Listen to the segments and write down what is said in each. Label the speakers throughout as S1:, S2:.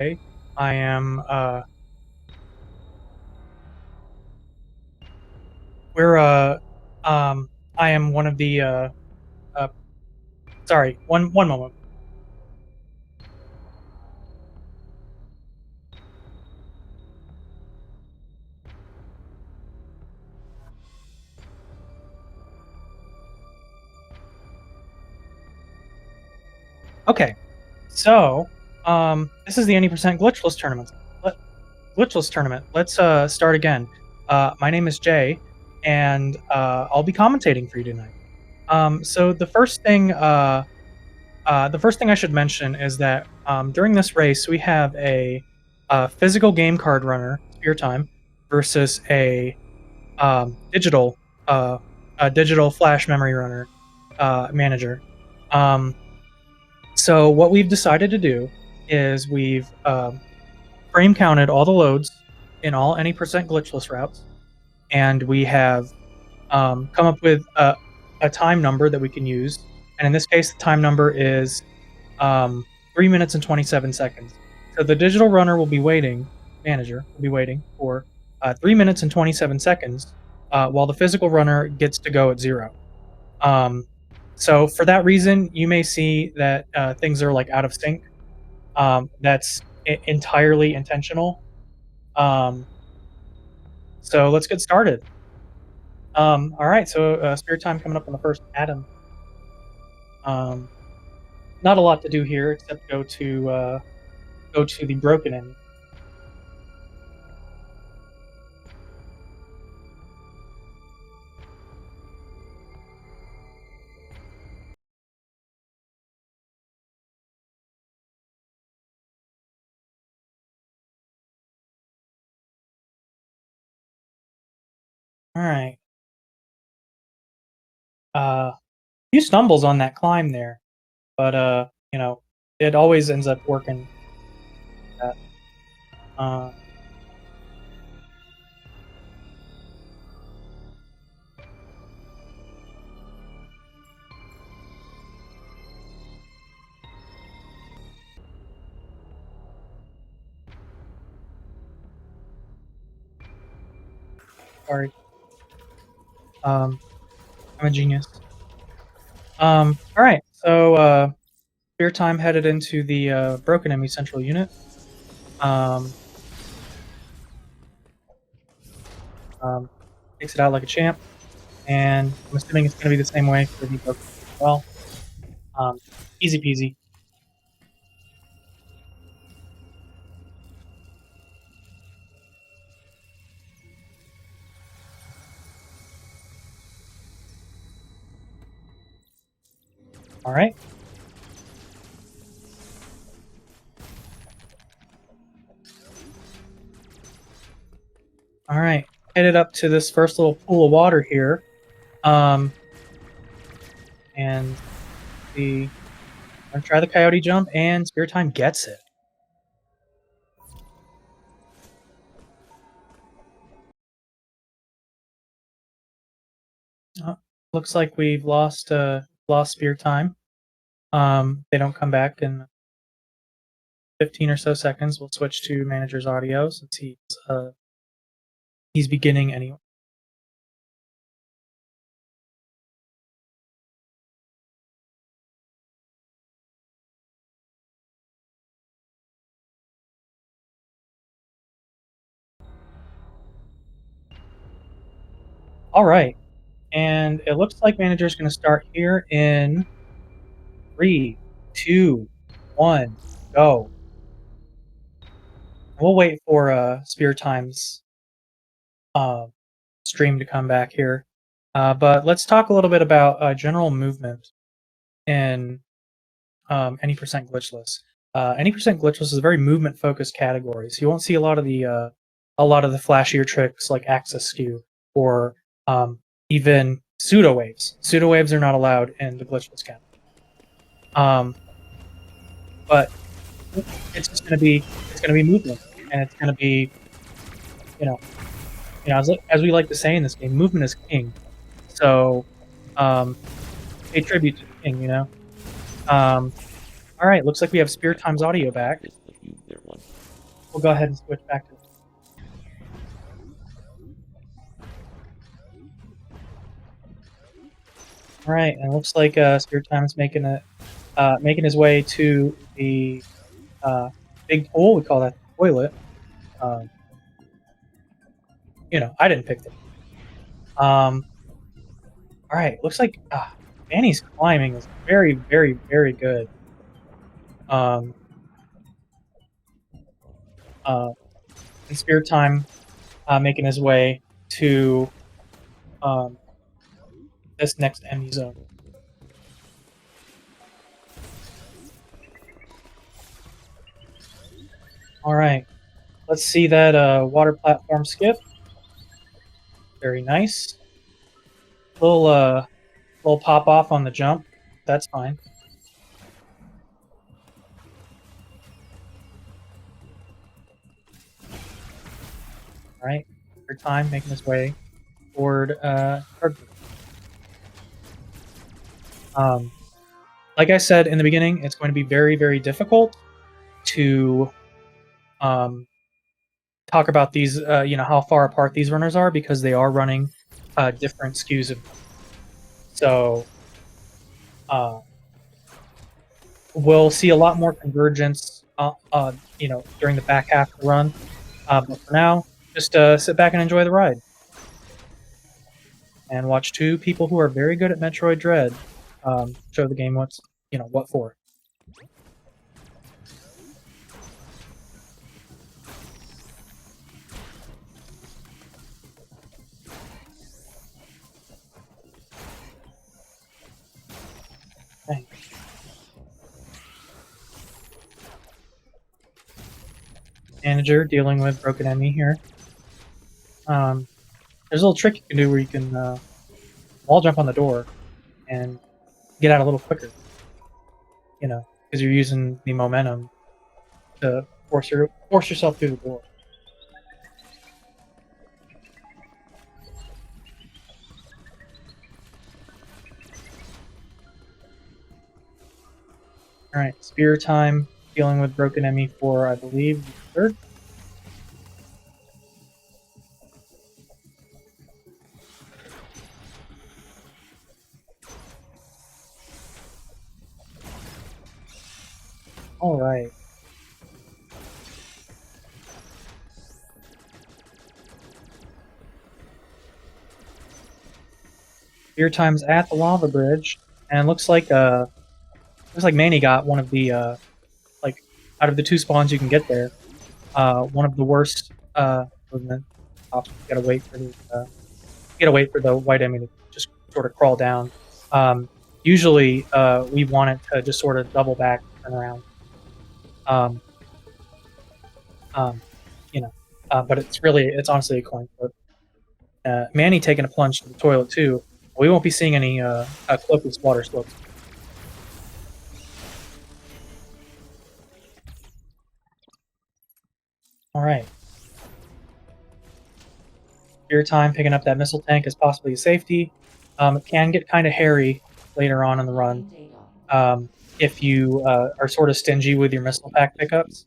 S1: Okay. I am, we're, I am one of the, uh, sorry, one moment. Okay. So, this is the any percent glitchless tournament. Glitchless tournament. Let's, start again. My name is Jay, and, I'll be commentating for you tonight. So the first thing I should mention is that, during this race, we have a physical game card runner, SpeerTime, versus um, digital, uh, a digital flash memory runner, Manager. Um, so what we've decided to do is we've frame counted all the loads in all any percent glitchless routes, and we have come up with a time number that we can use. And in this case, the time number is 3 minutes and 27 seconds. So the digital runner will be waiting, manager will be waiting for 3 minutes and 27 seconds, while the physical runner gets to go at 0. Um, so for that reason, you may see that things are like out of sync. That's entirely intentional. Um, so let's get started. All right, so spare time coming up on the first atom. Um, Not a lot to do here except go to the broken end. All right. Few stumbles on that climb there, but you know, it always ends up working. That. Uh, Sorry. I'm a genius. All right. So Spear Time headed into the broken enemy central unit. Um, um, Takes it out like a champ, and I'm assuming it's going to be the same way for the broken as well. Um, Easy peasy. All right. All right. Headed up to this first little pool of water here. Um, and I'm gonna try the coyote jump, and Spear Time gets it. Looks like we've lost Spear Time. They don't come back in 15 or so seconds. We'll switch to manager's audio since he's beginning anyway. All right, and it looks like manager's going to start here in 3, 2, 1, go. We'll wait for Spear Time's uh, stream to come back here, but let's talk a little bit about general movement in any percent glitchless. Any percent glitchless is a very movement focused category, so you won't see a lot of the flashier tricks like axis skew or even pseudo waves. Pseudo waves are not allowed in the glitchless category. But it's just going to be movement, and it's going to be you know as we like to say in this game, movement is king. So pay tribute to the king. All right, looks like we have Spear Time's audio back. we'll go ahead and switch back to. All right, and it looks like Spear Time's making his way to the big pool. We call that the toilet. Um, I didn't pick it. All right, looks like Manny's climbing is very, very, very good. Um, and Spear Time making his way to um, this next enemy zone. All right, let's see that water platform skip. Very nice. Little pop off on the jump. That's fine. All right, Spear Time making his way toward like I said in the beginning, it's going to be very, very difficult to talk about these, how far apart these runners are because they are running different SKUs of. So we'll see a lot more convergence, during the back half of the run. But for now, just sit back and enjoy the ride, and watch two people who are very good at Metroid Dread show the game what for. Okay. Manager dealing with broken enemy here. There's a little trick you can do where you can wall jump on the door and get out a little quicker. Because you're using the momentum to force yourself through the door. All right, Spear Time dealing with broken enemy for I believe the third. All right. Spear Time's at the lava bridge, and looks like Manny got one of the out of the two spawns you can get there, one of the worst movement options. You gotta wait for the white enemy to just sort of crawl down. Usually, we want it to just sort of double back, turn around. Um, um, but it's honestly a coin flip. Manny taking a plunge to the toilet too. We won't be seeing any copious water slopes. All right. Your time picking up that missile tank is possibly a safety. It can get kind of hairy later on in the run if you are sort of stingy with your missile pack pickups.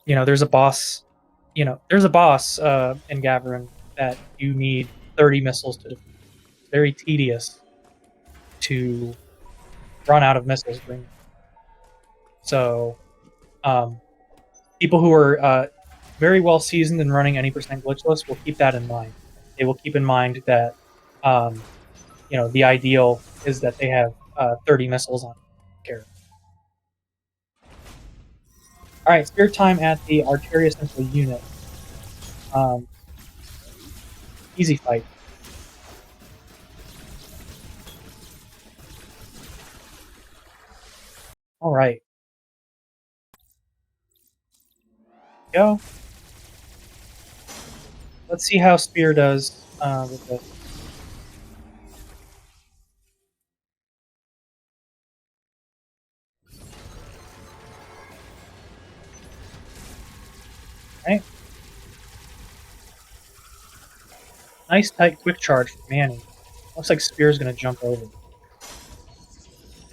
S1: There's a boss. There's a boss in Gavarin that you need 30 missiles to defeat. It's very tedious to run out of missiles. So, people who are very well seasoned in running any percent glitchless will keep that in mind. They will keep in mind that the ideal is that they have 30 missiles on character. All right, Spear Time at the Arteria Central Unit. Easy fight. All right. Go. Let's see how Spear does with this. Right. Nice tight quick charge from Manny. Looks like Spear's gonna jump over.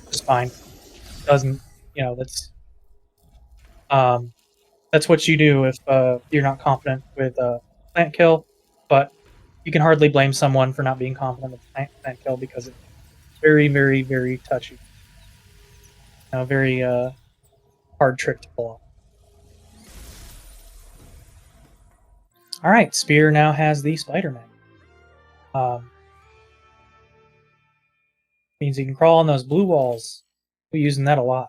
S1: It's fine. Doesn't that's That's what you do if you're not confident with plant kill, but you can hardly blame someone for not being confident with plant kill because it's very, very, very touchy. Very hard trick to pull off. All right, Spear now has the Spider-Man. Means you can crawl on those blue walls. We're using that a lot.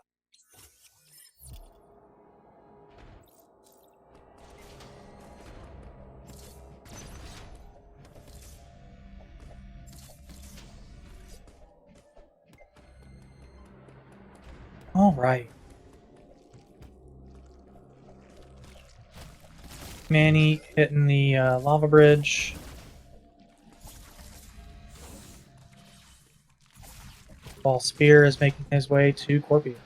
S1: All right. Manny hitting the lava bridge. While Spear is making his way to Corpius.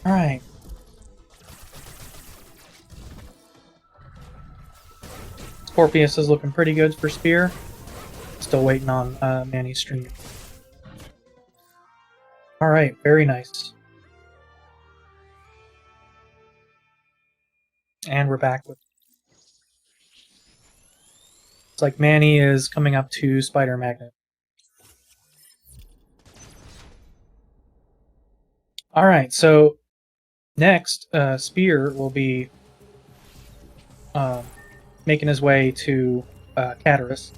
S1: All right. Scorpius is looking pretty good for Spear. Still waiting on Manny's stream. All right, very nice. And we're back with. It's like Manny is coming up to Spider Magnet. All right, so next, Spear will be making his way to Catarus.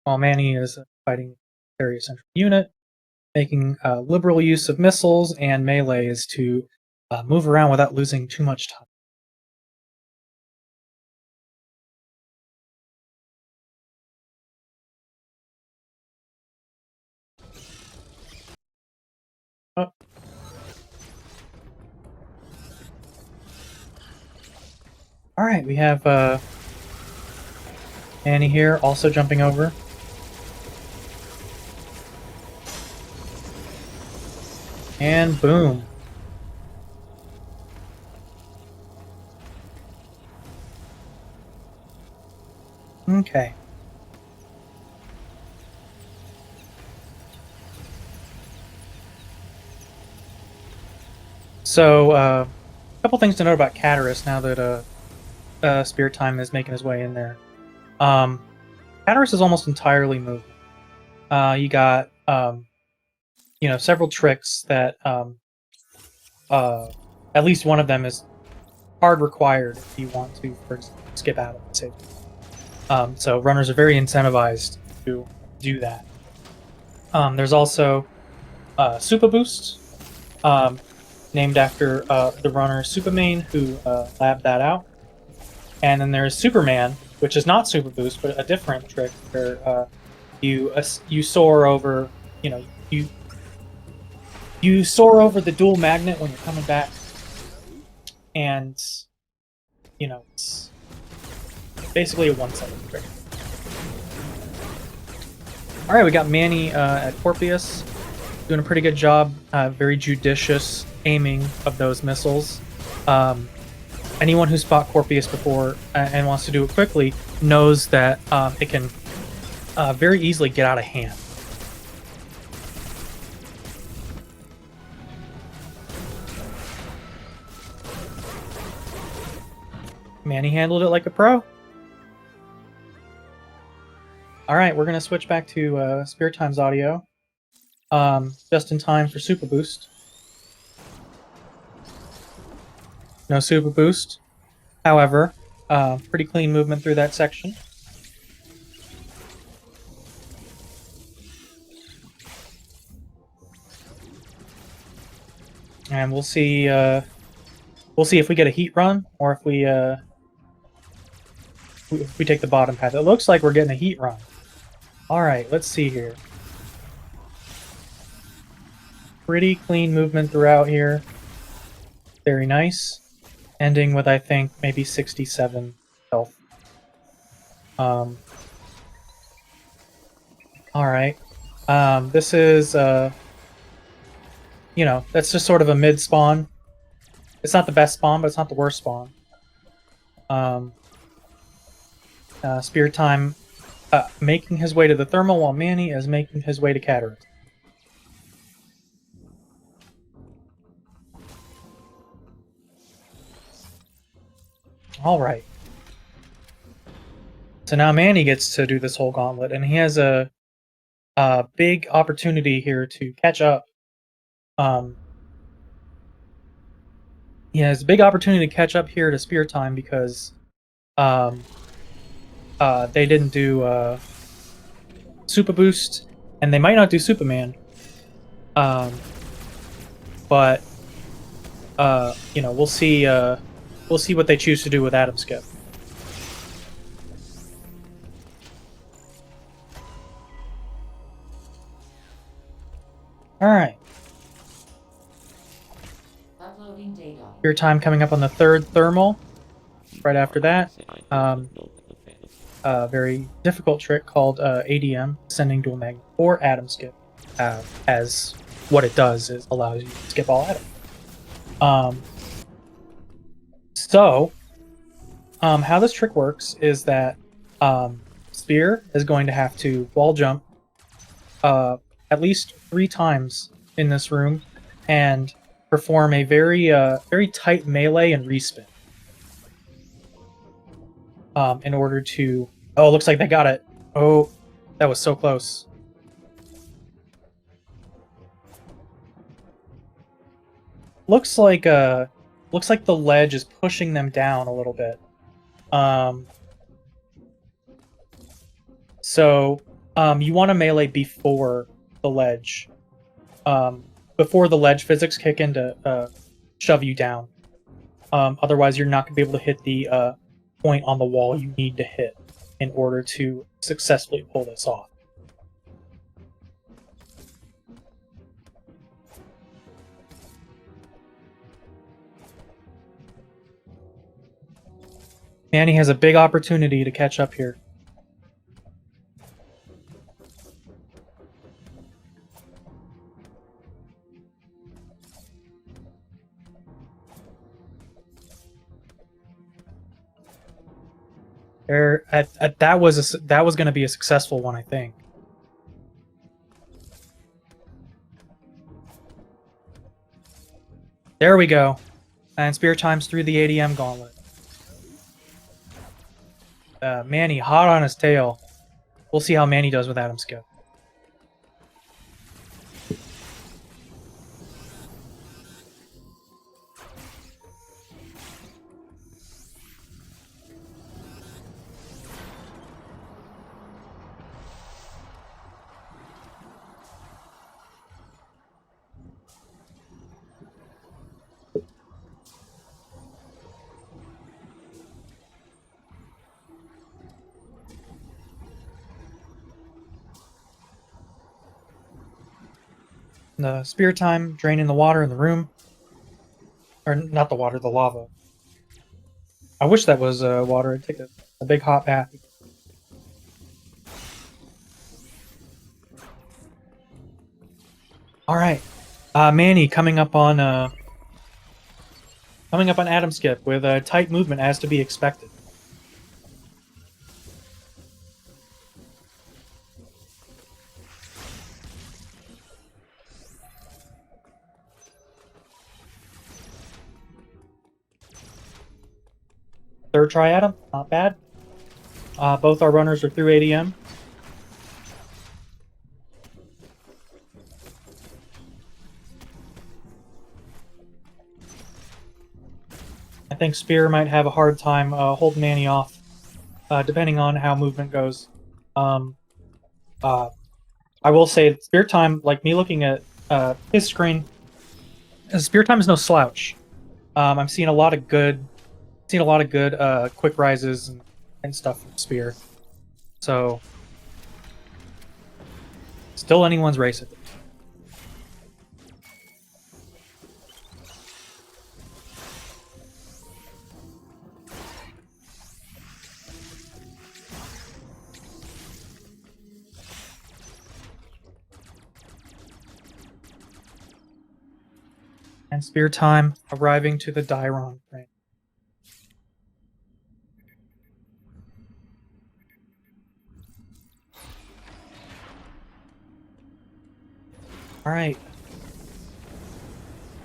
S1: While Manny is fighting Area Central Unit, making liberal use of missiles and melees to move around without losing too much time. Oh. All right, we have Manny here also jumping over. And boom. Okay. So, a couple things to note about Catarus now that Spear Time is making his way in there. Catarus is almost entirely movement. You got several tricks that at least one of them is hard required if you want to, for example, skip out of it. Say. So runners are very incentivized to do that. There's also Super Boost, named after the runner Superman who labbed that out. And then there's Superman, which is not Super Boost, but a different trick where you soar over, you soar over the dual magnet when you're coming back, and it's basically a one-sided trick. All right, we got Manny at Corpius, doing a pretty good job. Very judicious aiming of those missiles. Anyone who's fought Corpius before and wants to do it quickly knows that it can very easily get out of hand. Manny handled it like a pro. All right, we're going to switch back to Spear Time's audio. Just in time for Super Boost. No Super Boost. However, pretty clean movement through that section. And we'll see if we get a heat run or if we take the bottom path. It looks like we're getting a heat run. All right, let's see here. pretty clean movement throughout here. Very nice. Ending with, I think, maybe 67 health. Alright. This is, you know, that's just sort of a mid spawn. It's not the best spawn, but it's not the worst spawn. Spear time making his way to the thermal while Manny is making his way to Cataract. Alright. So now Manny gets to do this whole gauntlet, and he has a big opportunity here to catch up. He has a big opportunity to catch up here to Spear Time because they didn't do Super Boost, and they might not do Superman. But you know, we'll see what they choose to do with Atom Skip. All right.
S2: Uploading data.
S1: Your time coming up on the third thermal. Right after that, a very difficult trick called ADM, Ascending Dual Magnet, or Atom Skip, as what it does is allows you to skip all atom. So, how this trick works is that Spear is going to have to wall jump at least 3 times in this room and perform a very tight melee and respin. In order to... Oh, looks like they got it. Oh, that was so close. Looks like the ledge is pushing them down a little bit. So you want to melee before the ledge. Before the ledge physics kick in to shove you down. Otherwise, you're not going to be able to hit the point on the wall you need to hit in order to successfully pull this off. Manny has a big opportunity to catch up here. That was going to be a successful one, I think. There we go. And Spear Time's through the ADM gauntlet. Manny hot on his tail. We'll see how Manny does with Atom Skip. The Spear Time draining the water in the room. Or not the water, the lava. I wish that was water. I'd take a big hot bath. Alright. Manny coming up on Atom Skip with a tight movement as to be expected. Third try Atom, not bad. Both our runners are through ADM. I think Spear might have a hard time holding Manny off, depending on how movement goes. I will say, Spear Time, like me looking at his screen, Spear Time is no slouch. I'm seeing a lot of good quick rises and stuff from Spear. So, still anyone's race at this. And Spear Time arriving to the Dairon frame. Alright.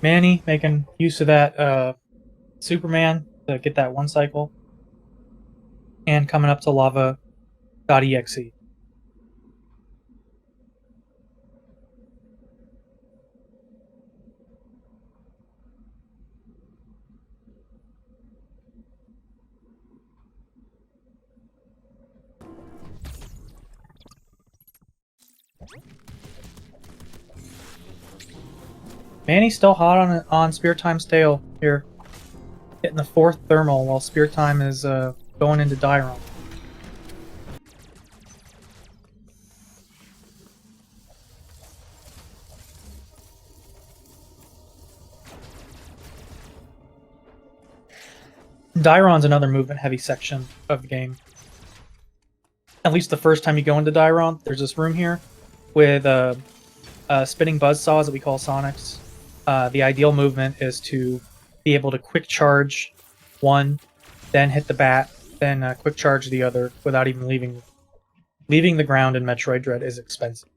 S1: Manny making use of that Superman to get that one cycle. And coming up to lava.exe. Manny's still hot on Spear Time's tail here. Hitting the 4th thermal while Spear Time is going into Dairon. Dairon's another movement-heavy section of the game. At least the first time you go into Dairon, there's this room here with spinning buzzsaws that we call sonics. The ideal movement is to be able to quick charge one, then hit the bat, then quick charge the other without even leaving the ground in Metroid Dread is expensive.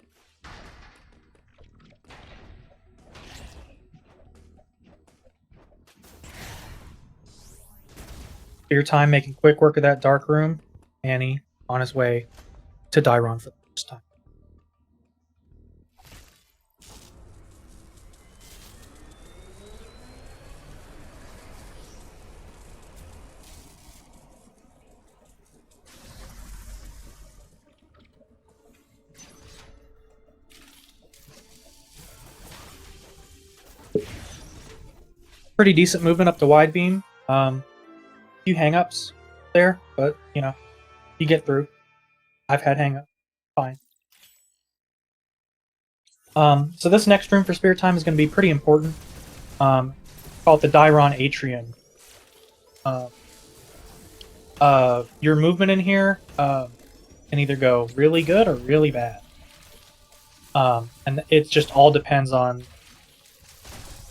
S1: Spear Time making quick work of that dark room. Manny on his way to Dairon for the first time. Pretty decent movement up to wide beam. Few hang-ups there, but you know, you get through. I've had hang-ups. Fine. So this next room for Spear Time is going to be pretty important. Call it the Dairon Atrium. Your movement in here can either go really good or really bad. And it just all depends on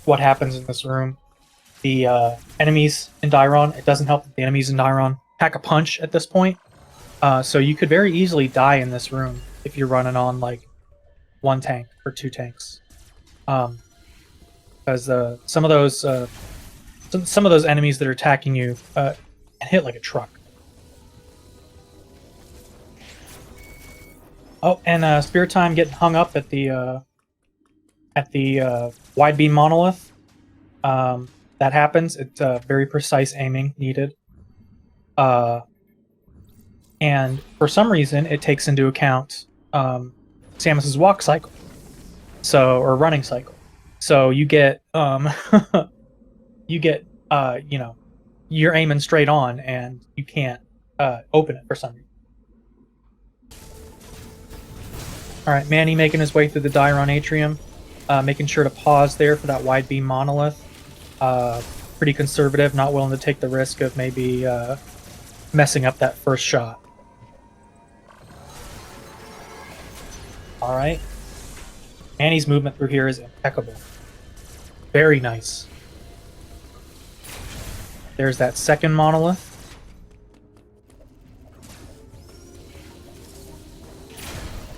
S1: what happens in this room. The enemies in Dairon, it doesn't help that the enemies in Dairon pack a punch at this point. So you could very easily die in this room if you're running on like 1 tank or 2 tanks. Because some of those enemies that are attacking you can hit like a truck. Oh, and Spear Time getting hung up at the wide beam monolith. That happens. It's very precise aiming needed. And for some reason, it takes into account Samus's walk cycle, or running cycle. So you get you know, you're aiming straight on, and you can't open it for some reason. All right, Manny making his way through the Dairon Atrium, making sure to pause there for that wide beam monolith. Pretty conservative, not willing to take the risk of maybe messing up that first shot. Alright. Manny's movement through here is impeccable. Very nice. There's that second monolith.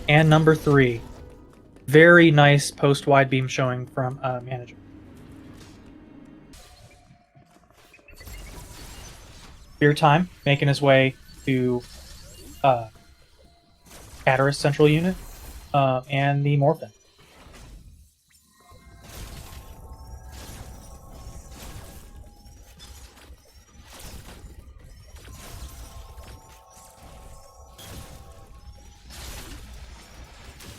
S1: And number 3. Very nice post-wide beam showing from Manijure. Spear Time making his way to Catarus Central Unit and the Morphin.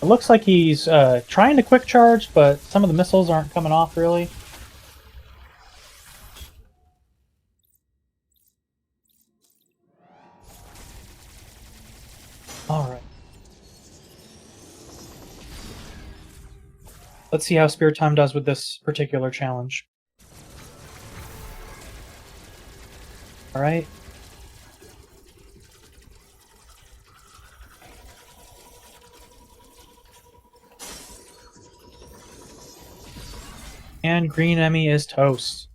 S1: It looks like he's trying to quick charge, but some of the missiles aren't coming off really. Alright. Let's see how Spear Time does with this particular challenge. Alright. And green Emmy is toast.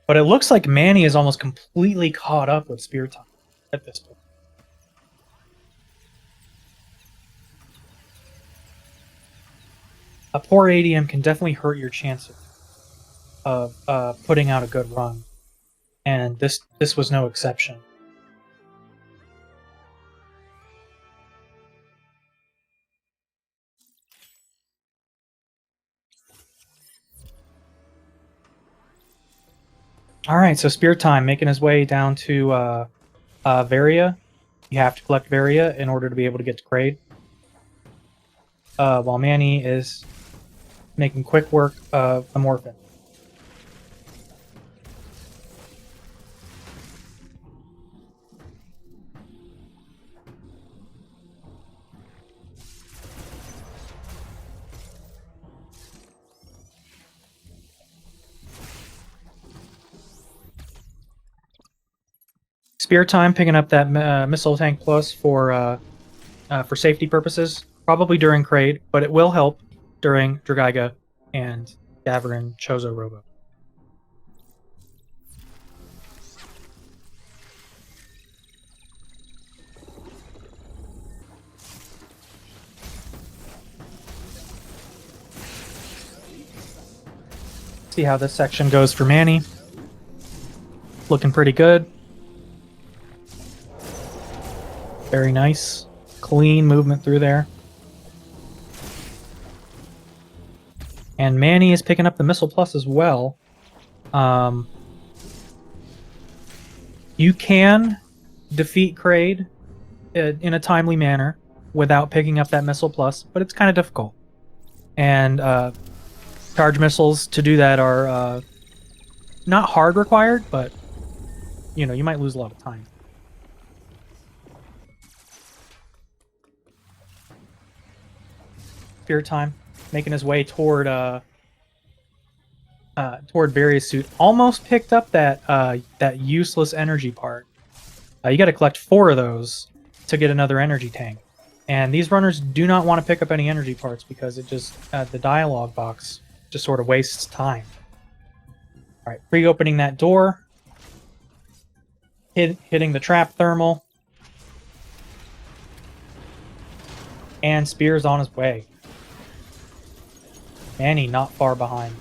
S1: But it looks like Manny is almost completely caught up with Spear Time at this point. A poor ADM can definitely hurt your chances of putting out a good run. And this was no exception. Alright, so Spear Time making his way down to Varia. You have to collect Varia in order to be able to get to Kraid. While Manny is making quick work of the Morphin. Spear Time picking up that Missile Tank Plus for safety purposes, probably during Kraid, but it will help during Dragaiga and Gavarin Chozo Robo. See how this section goes for Manny. Looking pretty good. Very nice. Clean movement through there. And Manny is picking up the Missile Plus as well. You can defeat Kraid in a timely manner without picking up that Missile Plus, but it's kind of difficult. And charge missiles to do that are not hard required, but you know, you might lose a lot of time. Spear Time making his way toward Various Suit. Almost picked up that that useless energy part. You got to collect 4 of those to get another energy tank. And these runners do not want to pick up any energy parts because it just the dialogue box just sort of wastes time. All right, pre-opening that door, hitting the trap thermal, and Spear's on his way. Manny not far behind.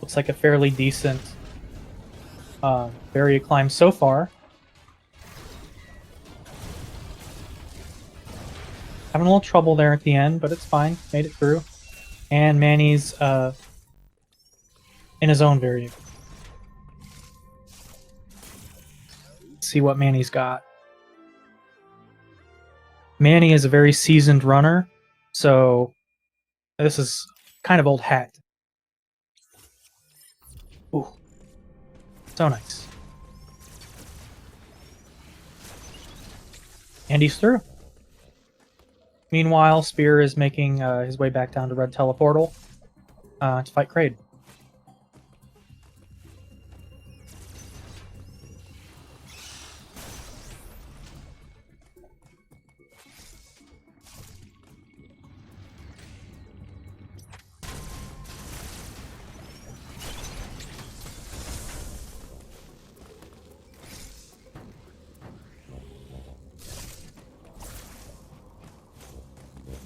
S1: Looks like a fairly decent Varia climb so far. Having a little trouble there at the end, but it's fine. Made it through. And Manny's in his own Varia. Let's see what Manny's got. Manny is a very seasoned runner, so this is kind of old hat. Ooh. So nice. And he's through. Meanwhile, Spear is making his way back down to Red Teleportal to fight Kraid.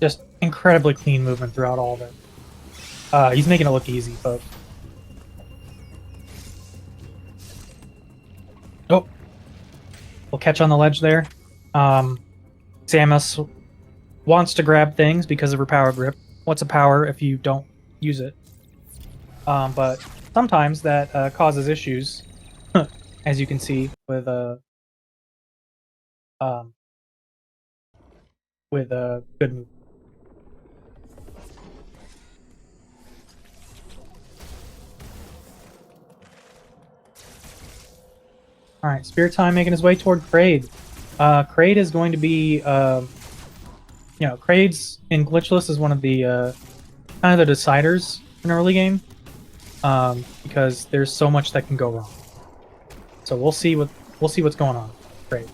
S1: Just incredibly clean movement throughout all of it. He's making it look easy, folks. Oh, we'll catch on the ledge there. Samus wants to grab things because of her power grip. What's a power if you don't use it? But sometimes that causes issues, as you can see with good move. All right, Spear Time making his way toward Kraid. Kraid is going to be, Kraid's in Glitchless is one of the kind of the deciders in early game, because there's so much that can go wrong. So we'll see what's going on. Kraid.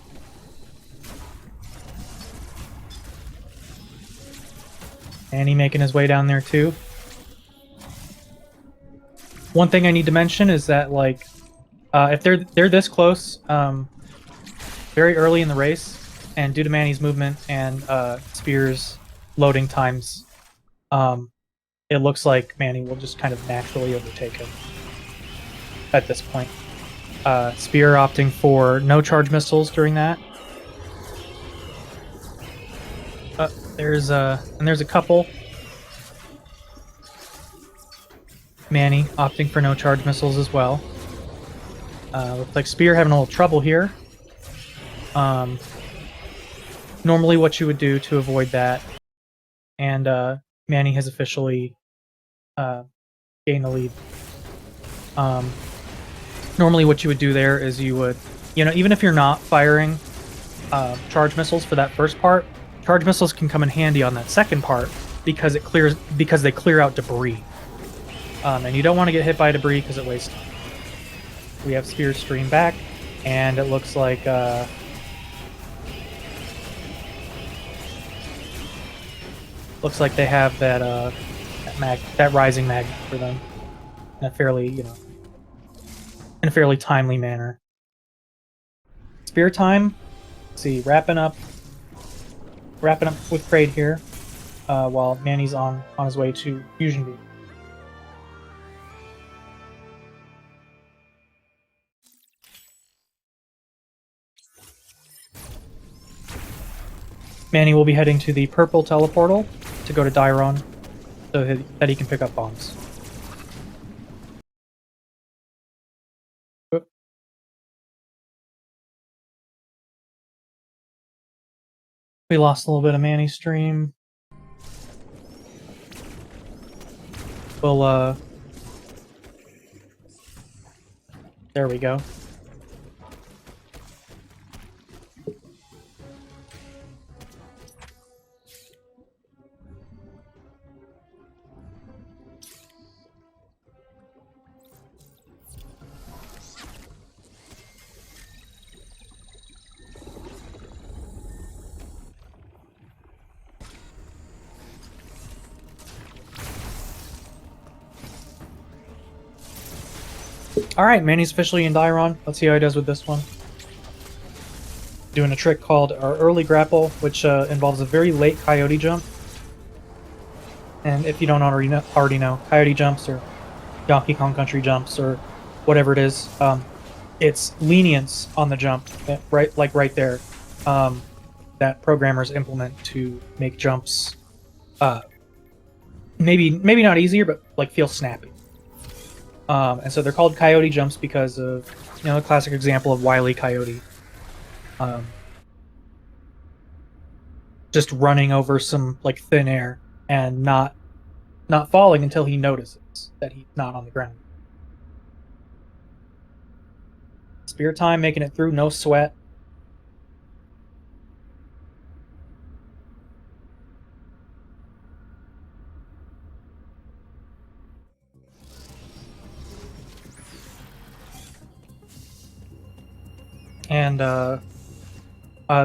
S1: Manny making his way down there too. One thing I need to mention is that, like, if they're this close, very early in the race, and due to Manny's movement and Spear's loading times, it looks like Manny will just kind of naturally overtake him at this point. Spear opting for no charge missiles during that. There's a couple. Manny opting for no charge missiles as well. Looks like Spear having a little trouble here. Normally what you would do to avoid that, and Manny has officially gained the lead. Normally what you would do there is you would, even if you're not firing charge missiles for that first part, charge missiles can come in handy on that second part because they clear out debris. And you don't want to get hit by debris because it wastes time. We have Spear's stream back, and it looks like they have that rising magnet for them in a fairly timely manner. Spear time. Let's see, wrapping up with Kraid here, while Manny's on his way to Fusion Beam. Manny will be heading to the purple teleportal to go to Dairon so that he can pick up bombs. We lost a little bit of Manny's stream. We'll, there we go. Alright, Manny's officially in Dairon. Let's see how he does with this one. Doing a trick called our early grapple, which involves a very late coyote jump. And if you don't already know, coyote jumps or Donkey Kong Country jumps or whatever it is, it's lenience on the jump, right there, that programmers implement to make jumps maybe not easier, but like feel snappy. And so they're called coyote jumps because of, a classic example of Wile E. Coyote. Just running over some like thin air and not falling until he notices that he's not on the ground. Spear time, making it through, no sweat. And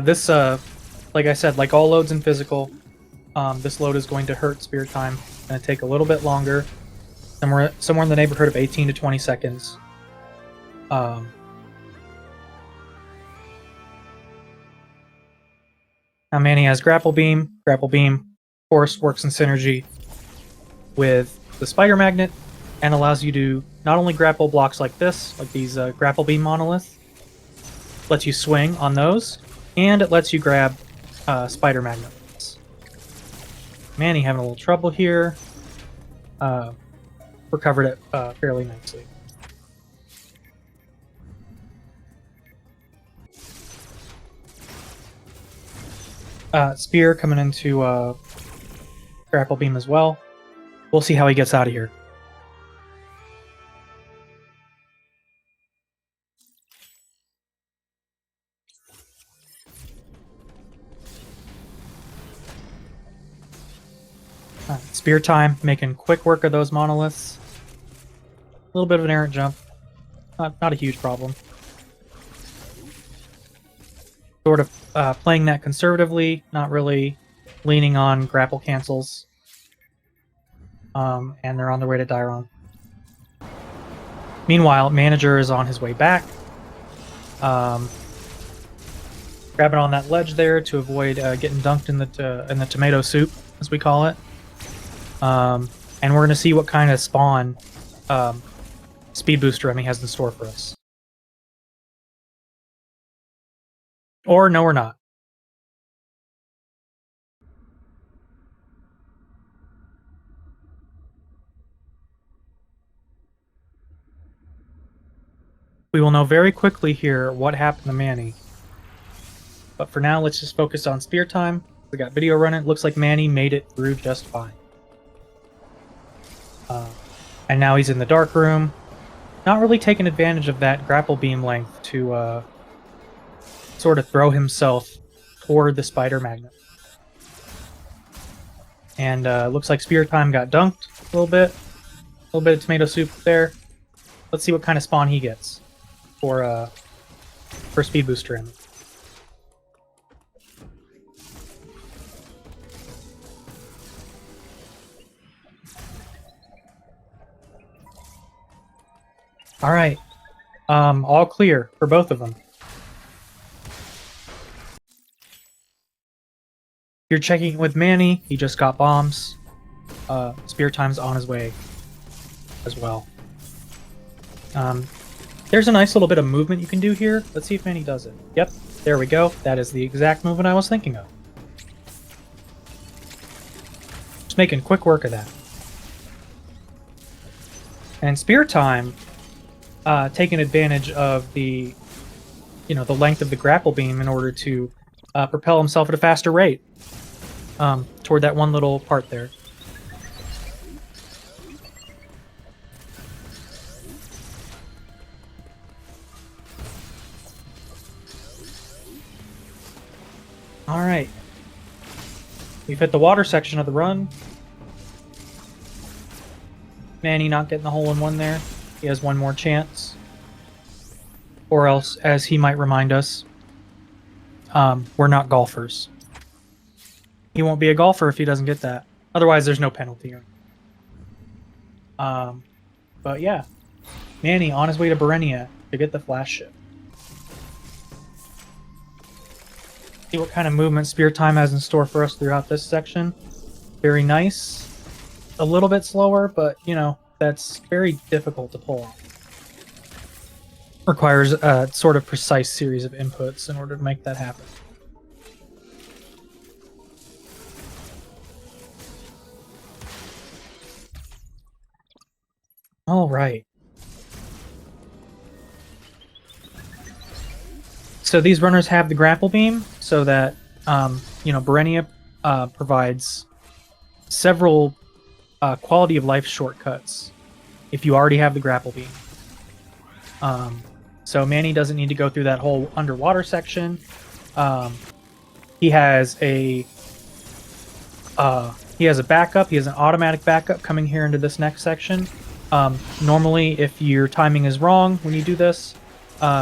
S1: this, like I said, like all loads in physical, this load is going to hurt Spear time. It's going to take a little bit longer, somewhere in the neighborhood of 18 to 20 seconds. Now Manny has Grapple Beam. Grapple Beam, of course, works in synergy with the Spider Magnet and allows you to not only grapple blocks like this, like these Grapple Beam monoliths, lets you swing on those, and it lets you grab Spider Magnets. Manny having a little trouble here. Recovered it fairly nicely. Spear coming into Grapple Beam as well. We'll see how he gets out of here. Spear time, making quick work of those monoliths. A little bit of an errant jump. Not a huge problem. Sort of playing that conservatively, not really leaning on grapple cancels. and they're on their way to Dairon. Meanwhile, Manijure is on his way back. Grabbing on that ledge there to avoid getting dunked in the tomato soup, as we call it. And we're going to see what kind of spawn speed booster Remy has in store for us. Or no, we're not. We will know very quickly here what happened to Manny. But for now, let's just focus on spear time. We got video running. Looks like Manny made it through just fine. And now he's in the dark room. Not really taking advantage of that grapple beam length to sort of throw himself toward the spider magnet. And looks like spear time got dunked a little bit. A little bit of tomato soup there. Let's see what kind of spawn he gets for speed booster in. All right, all clear for both of them. You're checking with Manny. He just got bombs. Spear time's on his way as well. There's a nice little bit of movement you can do here. Let's see if Manny does it. Yep, there we go. That is the exact movement I was thinking of. Just making quick work of that. And spear time, taking advantage of the length of the grapple beam in order to propel himself at a faster rate toward that one little part there. All right, we've hit the water section of the run. Manny not getting the hole-in-one there. He has one more chance. Or else, as he might remind us, we're not golfers. He won't be a golfer if he doesn't get that. Otherwise, there's no penalty. But yeah, Manny on his way to Berenia to get the flash ship. See what kind of movement spear time has in store for us throughout this section. Very nice. A little bit slower, but that's very difficult to pull off. Requires a sort of precise series of inputs in order to make that happen. All right. So these runners have the grapple beam so that, Berenia provides several quality of life shortcuts if you already have the grapple beam. So Manny doesn't need to go through that whole underwater section. He has a backup. He has an automatic backup coming here into this next section. Normally, if your timing is wrong when you do this,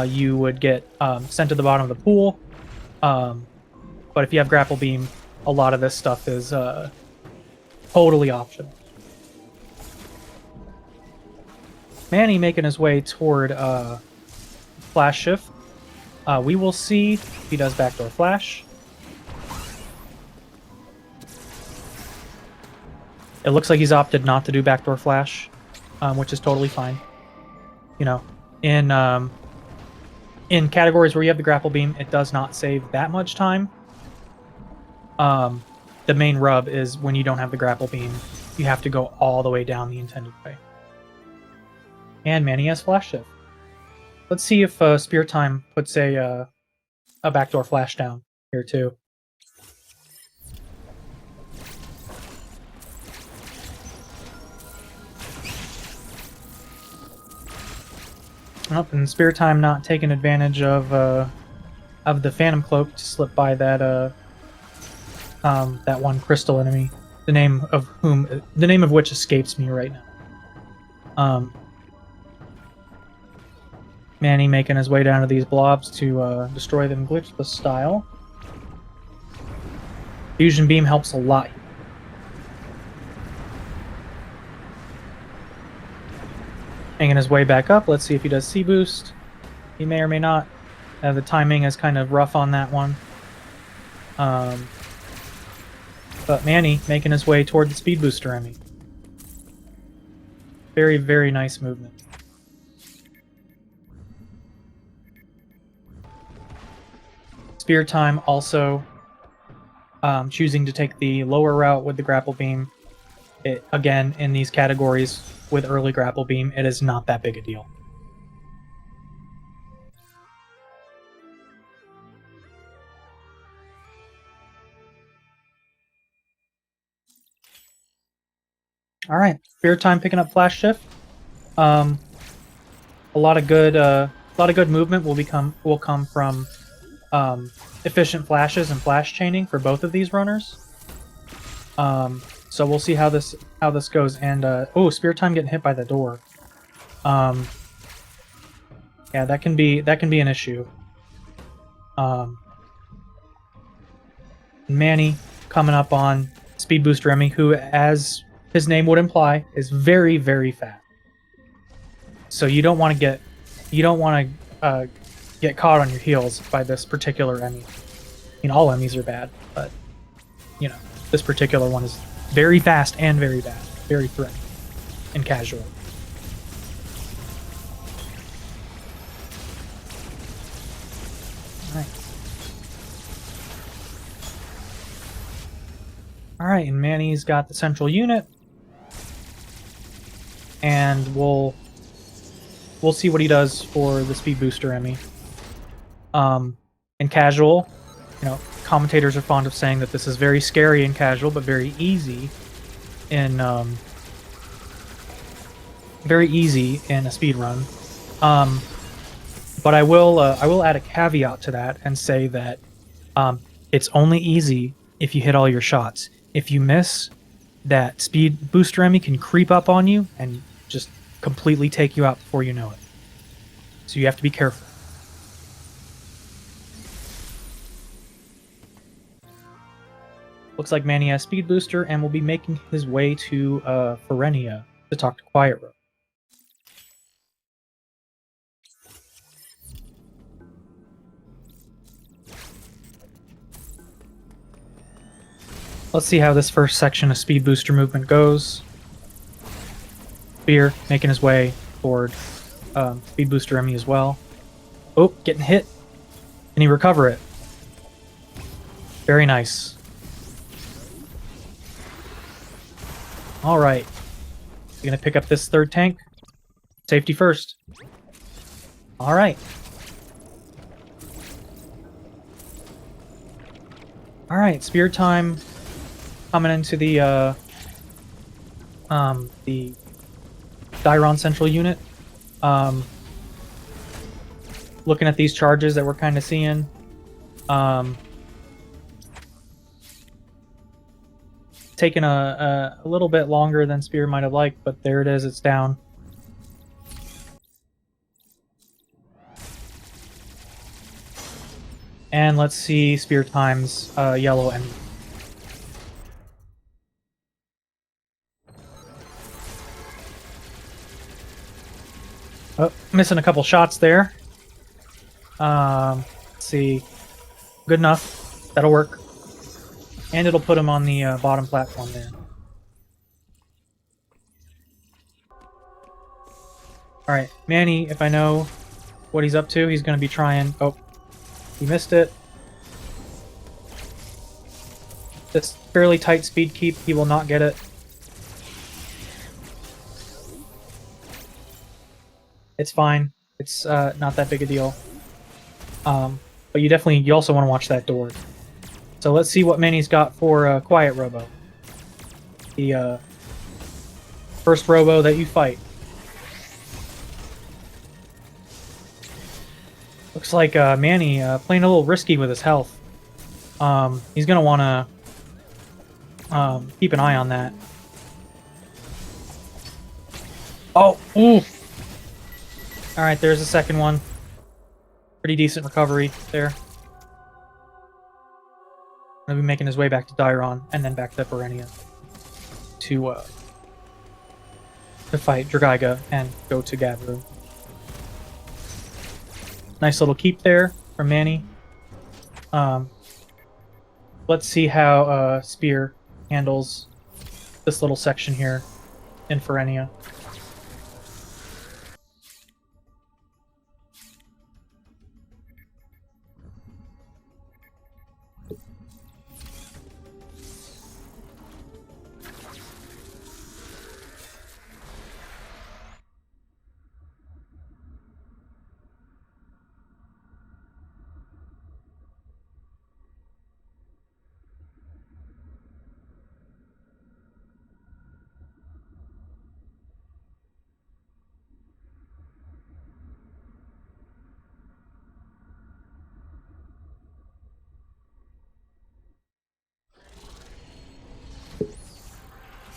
S1: you would get sent to the bottom of the pool. But if you have grapple beam, a lot of this stuff is totally optional. Manny making his way toward flash shift. We will see if he does backdoor flash. It looks like he's opted not to do backdoor flash, which is totally fine. In categories where you have the grapple beam, it does not save that much time. The main rub is when you don't have the grapple beam, you have to go all the way down the intended way. And Manny has flash shift. Let's see if spear time puts a backdoor flash down here too. Oh, and spear time not taking advantage of the phantom cloak to slip by that that one crystal enemy, the name of which escapes me right now. Manny making his way down to these blobs to destroy them glitchless style. Fusion beam helps a lot. Making his way back up. Let's see if he does C-Boost. He may or may not. The timing is kind of rough on that one. But Manny making his way toward the Speed Booster Emmy. Very, very nice movement. Spear Time also choosing to take the lower route with the grapple beam. Again, in these categories with early grapple beam, it is not that big a deal. All right, Spear Time picking up Flash Shift. A lot of good movement will come from efficient flashes and flash chaining for both of these runners. So we'll see how this goes. And oh, Spear Time getting hit by the door. Yeah, that can be an issue. Manny coming up on Speed Booster Remy, who, as his name would imply, is very, very fast. So you don't want to get caught on your heels by this particular Emmy. I mean, all Emmys are bad, but you know, this particular one is very fast and very bad, very threatening and casual. All right, and Manny's got the central unit, and we'll see what he does for the Speed Booster Emmy. In casual, you know, commentators are fond of saying that this is very scary in casual, but very easy in a speed run. But I will add a caveat to that and say that it's only easy if you hit all your shots. If you miss, that Speed Booster Emmy can creep up on you and just completely take you out before you know it. So you have to be careful. Looks like Manny has Speed Booster and will be making his way to Ferenia to talk to Quiet Road. Let's see how this first section of Speed Booster movement goes. Spear making his way toward Speed Booster Emmy as well. Oh, getting hit. Can he recover it? Very nice. All right. He's going to pick up this third tank. Safety first. All right. All right, Spear Time coming into the Dairon Central unit. Looking at these charges that we're kind of seeing. Taking a little bit longer than Spear might have liked, but there it is, it's down. And let's see Spear Time's yellow Emmy. Oh, missing a couple shots there. Let's see. Good enough. That'll work. And it'll put him on the bottom platform there. Alright, Manny, if I know what he's up to, he's going to be trying... Oh, he missed it. This fairly tight speed keep, he will not get it. It's fine. It's not that big a deal. But you also want to watch that door. So let's see what Manny's got for Quiet Robo. The first Robo that you fight. Looks like Manny playing a little risky with his health. He's going to want to keep an eye on that. Oh, ooh! Alright, there's the second one. Pretty decent recovery there. He'll be making his way back to Dairon and then back to Ferenia to to fight Dragaiga and go to Gavru. Nice little keep there from Manny. Let's see how Spear handles this little section here in Ferenia.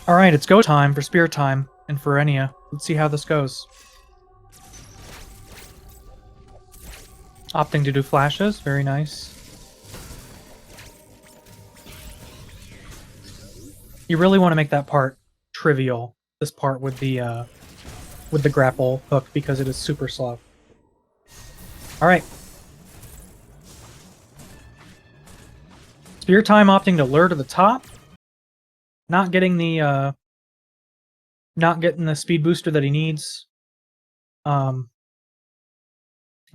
S1: Alright, it's go time for Spear time in Ferenia. Let's see how this goes. Opting to do flashes, very nice. You really want to make that part trivial, this part with the grapple hook, because it is super slow. Alright. Spear time opting to lure to the top. Not getting the speed booster that he needs. And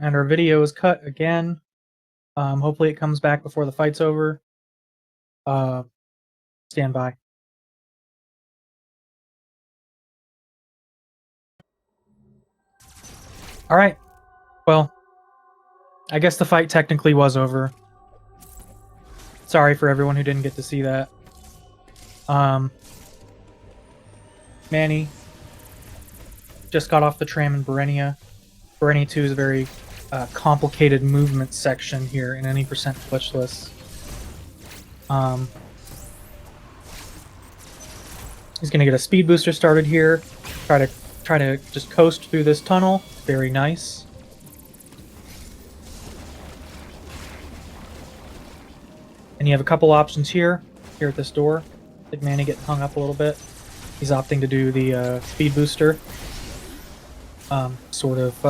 S1: our video is cut again. Hopefully it comes back before the fight's over. Stand by. Alright. Well, I guess the fight technically was over. Sorry for everyone who didn't get to see that. Manny just got off the tram in Berenia. Berenia 2 is a very complicated movement section here in any percent glitchless. He's gonna get a speed booster started here. Try to just coast through this tunnel. Very nice. And you have a couple options here at this door. I think Manny getting hung up a little bit. He's opting to do the speed booster. Sort of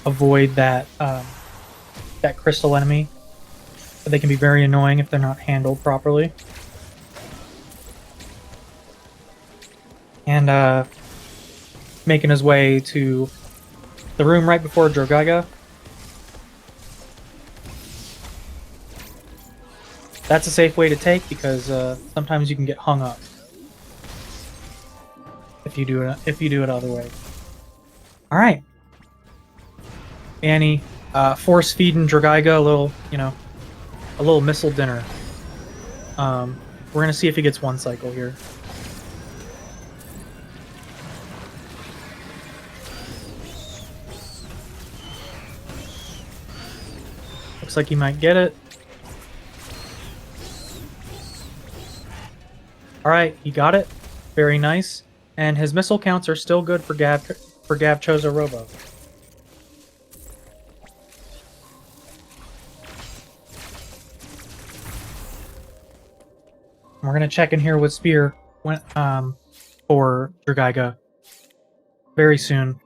S1: avoid that that crystal enemy. But they can be very annoying if they're not handled properly. And making his way to the room right before Dragaiga. That's a safe way to take, because sometimes you can get hung up if you do it other way. All right, Annie, force feeding Dragaiga a little missile dinner. We're gonna see if he gets one cycle here. Looks like he might get it. Alright, he got it. Very nice. And his missile counts are still good for Gav Chozo Robo. We're gonna check in here with Spear for Dragaiga very soon.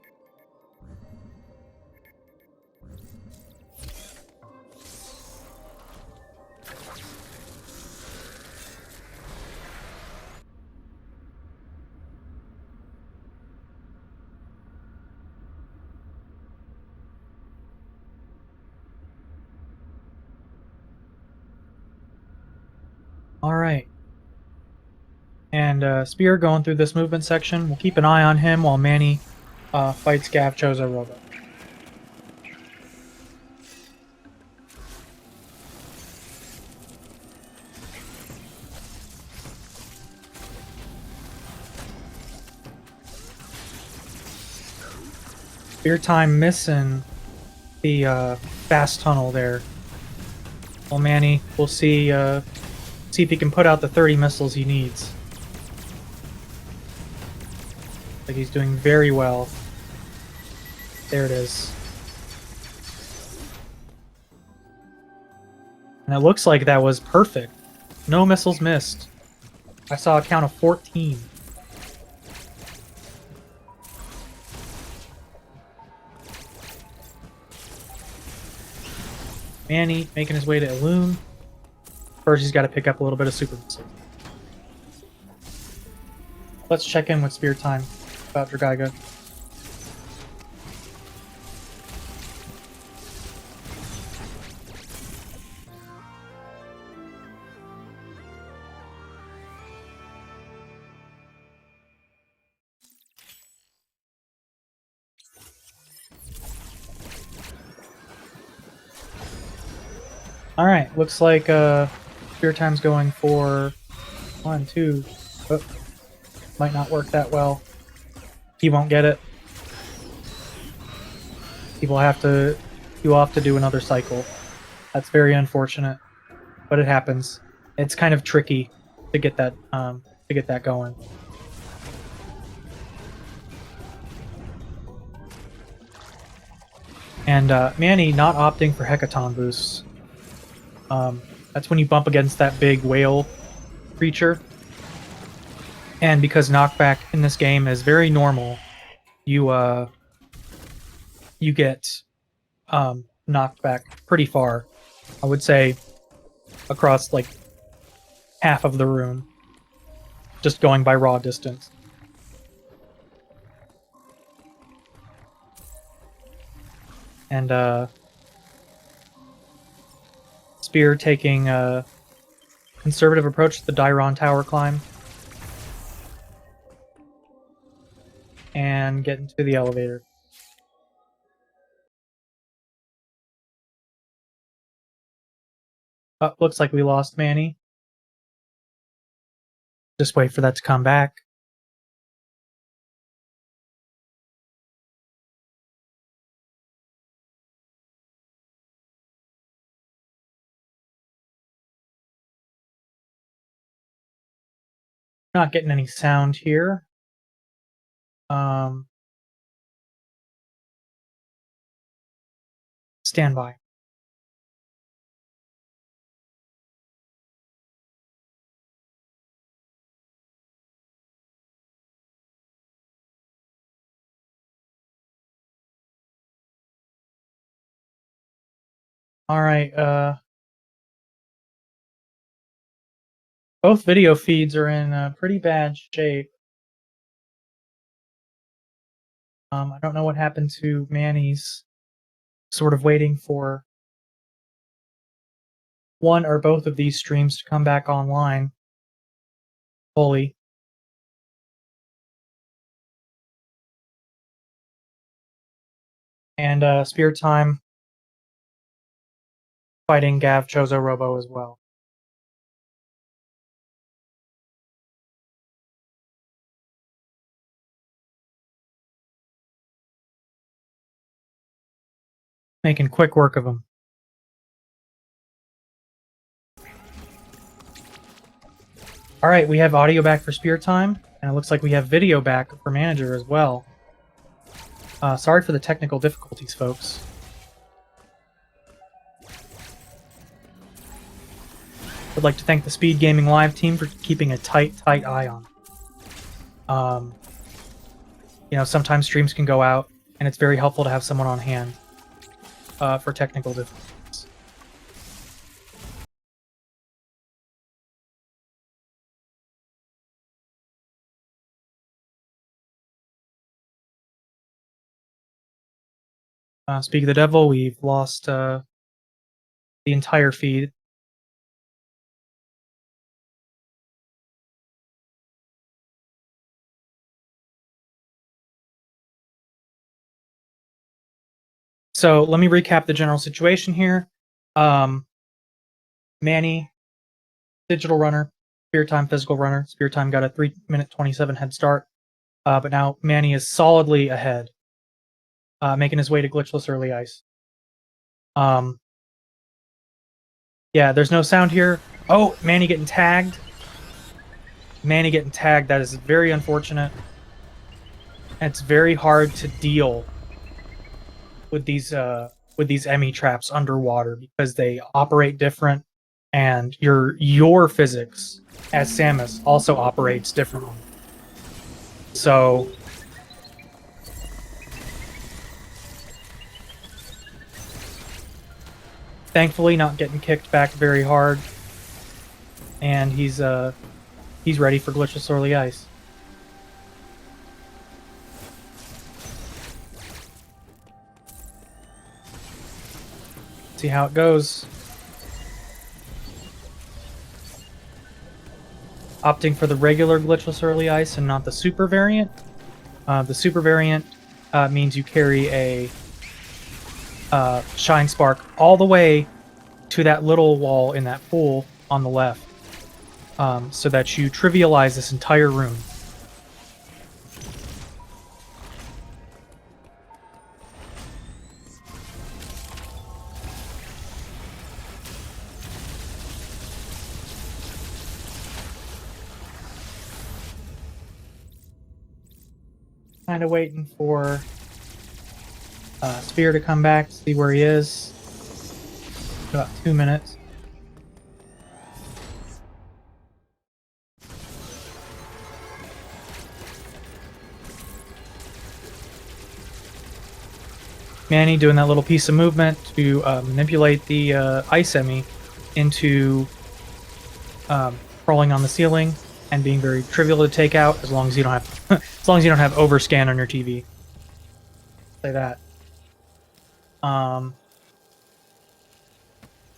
S1: Alright. And Spear going through this movement section. We'll keep an eye on him while Manny fights Gav Chozo Robo. Spear time missing the fast tunnel there. Well, Manny, we'll see if he can put out the 30 missiles he needs. Like, he's doing very well. There it is. And it looks like that was perfect. No missiles missed. I saw a count of 14. Manny making his way to Illume. First, he's got to pick up a little bit of Super Missile. Let's check in with Spear Time about Dragaiga. Alright, looks like Spear Time's going for 1, 2. Oh, might not work that well. He won't get it. He will have to do another cycle. That's very unfortunate, but it happens. It's kind of tricky to get that going. And Manny not opting for Hecaton boosts. That's when you bump against that big whale creature. And because knockback in this game is very normal, you get knocked back pretty far. I would say across like half of the room, just going by raw distance. And Spear taking a conservative approach to the Dairon Tower climb. And get into the elevator. Oh, looks like we lost Manny. Just wait for that to come back. Not getting any sound here. Stand by. Alright, both video feeds are in pretty bad shape. I don't know what happened to Manny's. Sort of waiting for one or both of these streams to come back online fully. And Spear Time fighting Gav Chozo Robo as well. Making quick work of him. Alright, we have audio back for Spear Time, and it looks like we have video back for Manijure as well. Sorry for the technical difficulties, folks. I'd like to thank the Speedgaming Live team for keeping a tight eye on it. You know, sometimes streams can go out, and it's very helpful to have someone on hand for technical difficulties. Speak of the devil, we've lost the entire feed. So let me recap the general situation here. Manny, digital runner, Spear Time, physical runner. Spear Time got a 3-minute 27 head start, but now Manny is solidly ahead, making his way to glitchless early ice. Yeah, there's no sound here. Oh, Manny getting tagged. Manny getting tagged. That is very unfortunate. And it's very hard to deal with these Emmy traps underwater because they operate different, and your physics as Samus also operates differently. So thankfully not getting kicked back very hard, and he's ready for Glitchless Early Ice. See how it goes. Opting for the regular Glitchless Early Ice and not the super variant. The super variant means you carry a Shine Spark all the way to that little wall in that pool on the left, so that you trivialize this entire room. Kind of waiting for Spear to come back to see where he is. About 2 minutes. Manny doing that little piece of movement to manipulate the ice enemy into crawling on the ceiling and being very trivial to take out as long as you don't have as long as you don't have overscan on your TV. Say that. All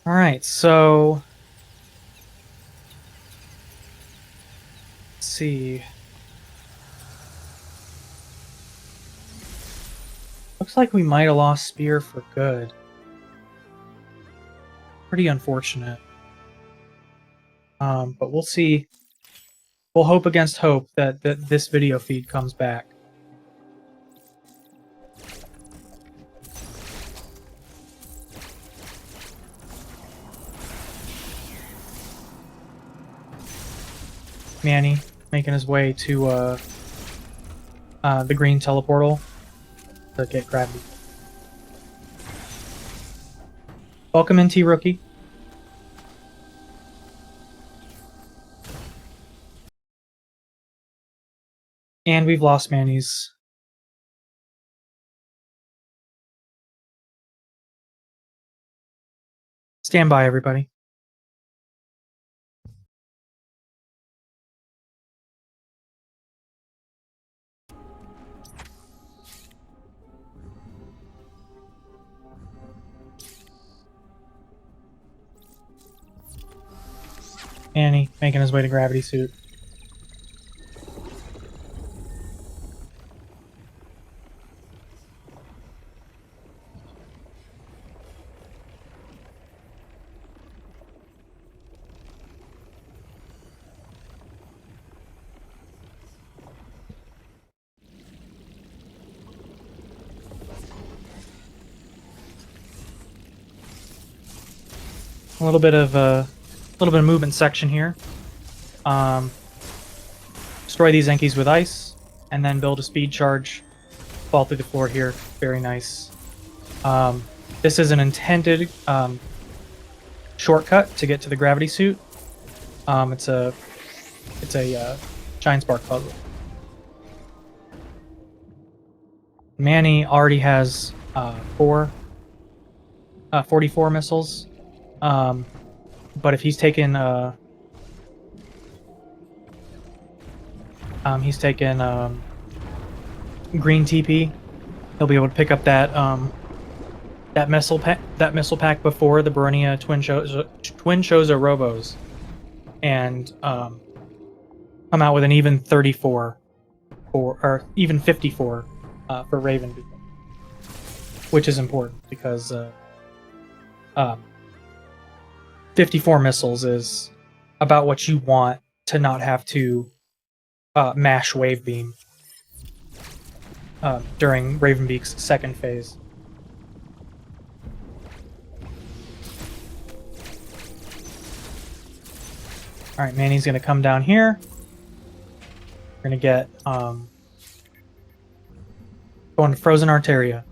S1: right, so let's see. Looks like we might have lost Spear for good. Pretty unfortunate. But we'll see. We'll hope against hope that this video feed comes back. Manny making his way to the green teleportal to get gravity. Welcome in, T-Rookie. And we've lost Manny's. Stand by, everybody. Manny making his way to gravity suit. A little bit of movement section here. Destroy these Enkies with ice, and then build a speed charge. Fall through the floor here. Very nice. This is an intended shortcut to get to the gravity suit. It's a Shine Spark puzzle. Manny already has 44 missiles. But if he's taken green TP, he'll be able to pick up that that missile pack before the Baronia Twin Shoza Robos, and come out with an even 34 or even 54 for Raven, which is important because 54 missiles is about what you want to not have to mash Wave Beam during Ravenbeak's second phase. Alright, Manny's going to come down here. We're going to get going to Frozen Arteria.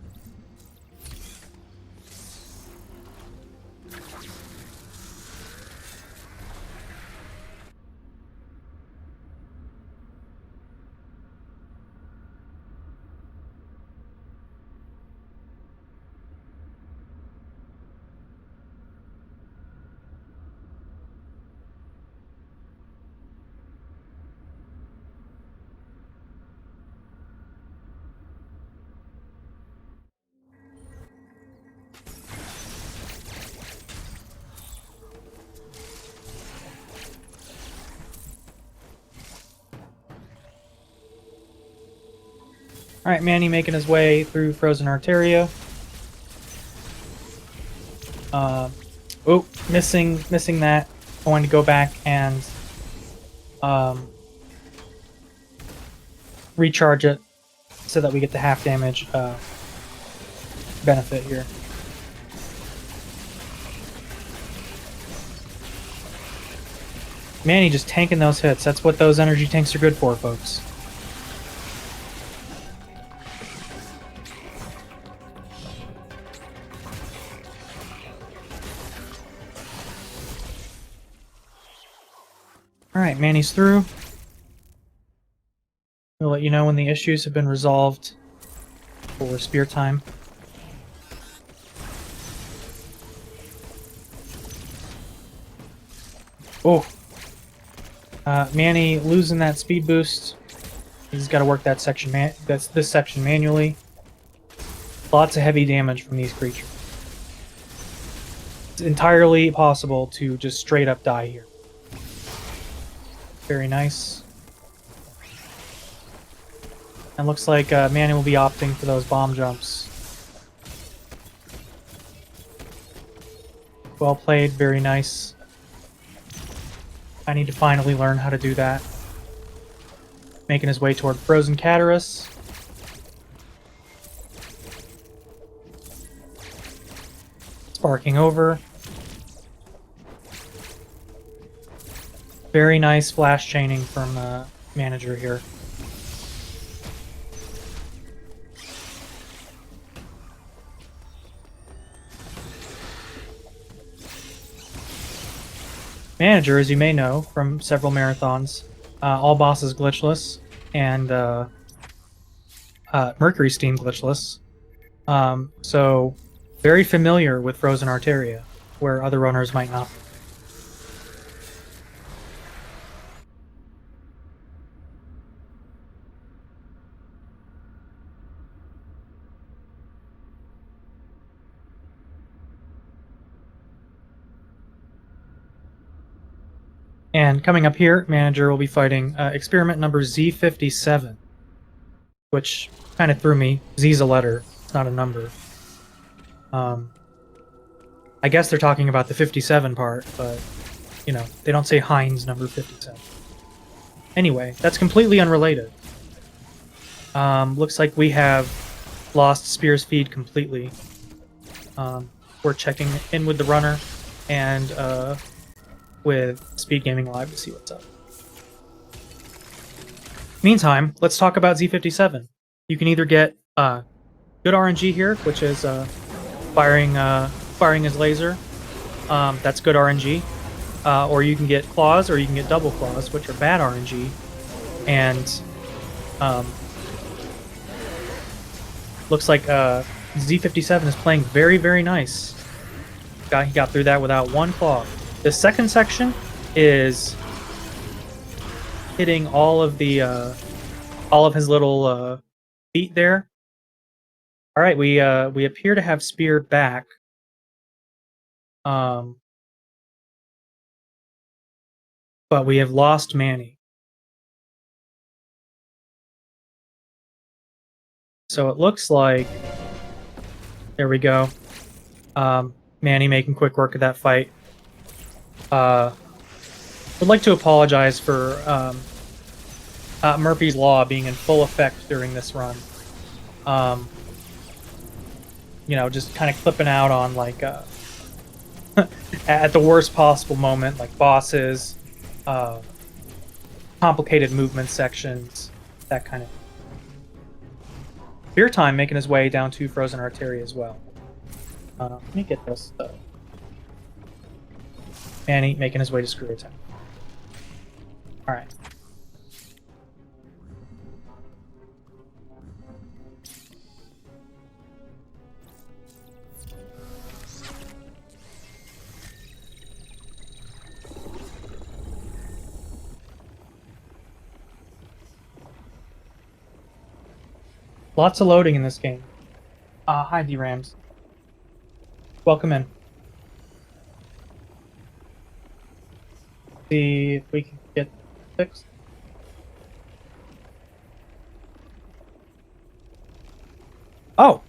S1: Alright, Manny making his way through Frozen Arteria. Oh, missing that. Going to go back and recharge it so that we get the half damage benefit here. Manny just tanking those hits. That's what those energy tanks are good for, folks. Alright, Manny's through. We'll let you know when the issues have been resolved for spear time. Oh! Manny losing that speed boost. He's got to work that section this section manually. Lots of heavy damage from these creatures. It's entirely possible to just straight up die here. Very nice. And looks like Manny will be opting for those bomb jumps. Well played, very nice. I need to finally learn how to do that. Making his way toward Frozen Catarus. Sparking over. Very nice flash chaining from Manijure here. Manijure, as you may know from several marathons, all bosses glitchless, and Mercury Steam glitchless. So, very familiar with Frozen Arteria, where other runners might not. And coming up here, Manijure will be fighting experiment number Z57, which kind of threw me. Z's a letter, it's not a number. I guess they're talking about the 57 part, but, you know, they don't say Heinz number 57. Anyway, that's completely unrelated. Looks like we have lost Spear's feed completely. We're checking in with the runner and with Speedgaming Live to see what's up. Meantime, let's talk about Z57. You can either get good RNG here, which is firing his laser. That's good RNG. Or you can get claws, or you can get double claws, which are bad RNG. And looks like Z57 is playing very, very nice. He got through that without one claw. The second section is hitting all of his little feet there. All right, we appear to have Spear back. But we have lost Manny. So it looks like, there we go. Manny making quick work of that fight. Would like to apologize for Murphy's Law being in full effect during this run. You know, just kind of clipping out on like at the worst possible moment, like bosses, complicated movement sections, that kind of. Spear Time making his way down to Frozen Arteria as well. Let me get this. Manny making his way to Screw Attack. Alright. Lots of loading in this game. Hi, D-Rams. Welcome in. See if we can get fixed. Oh,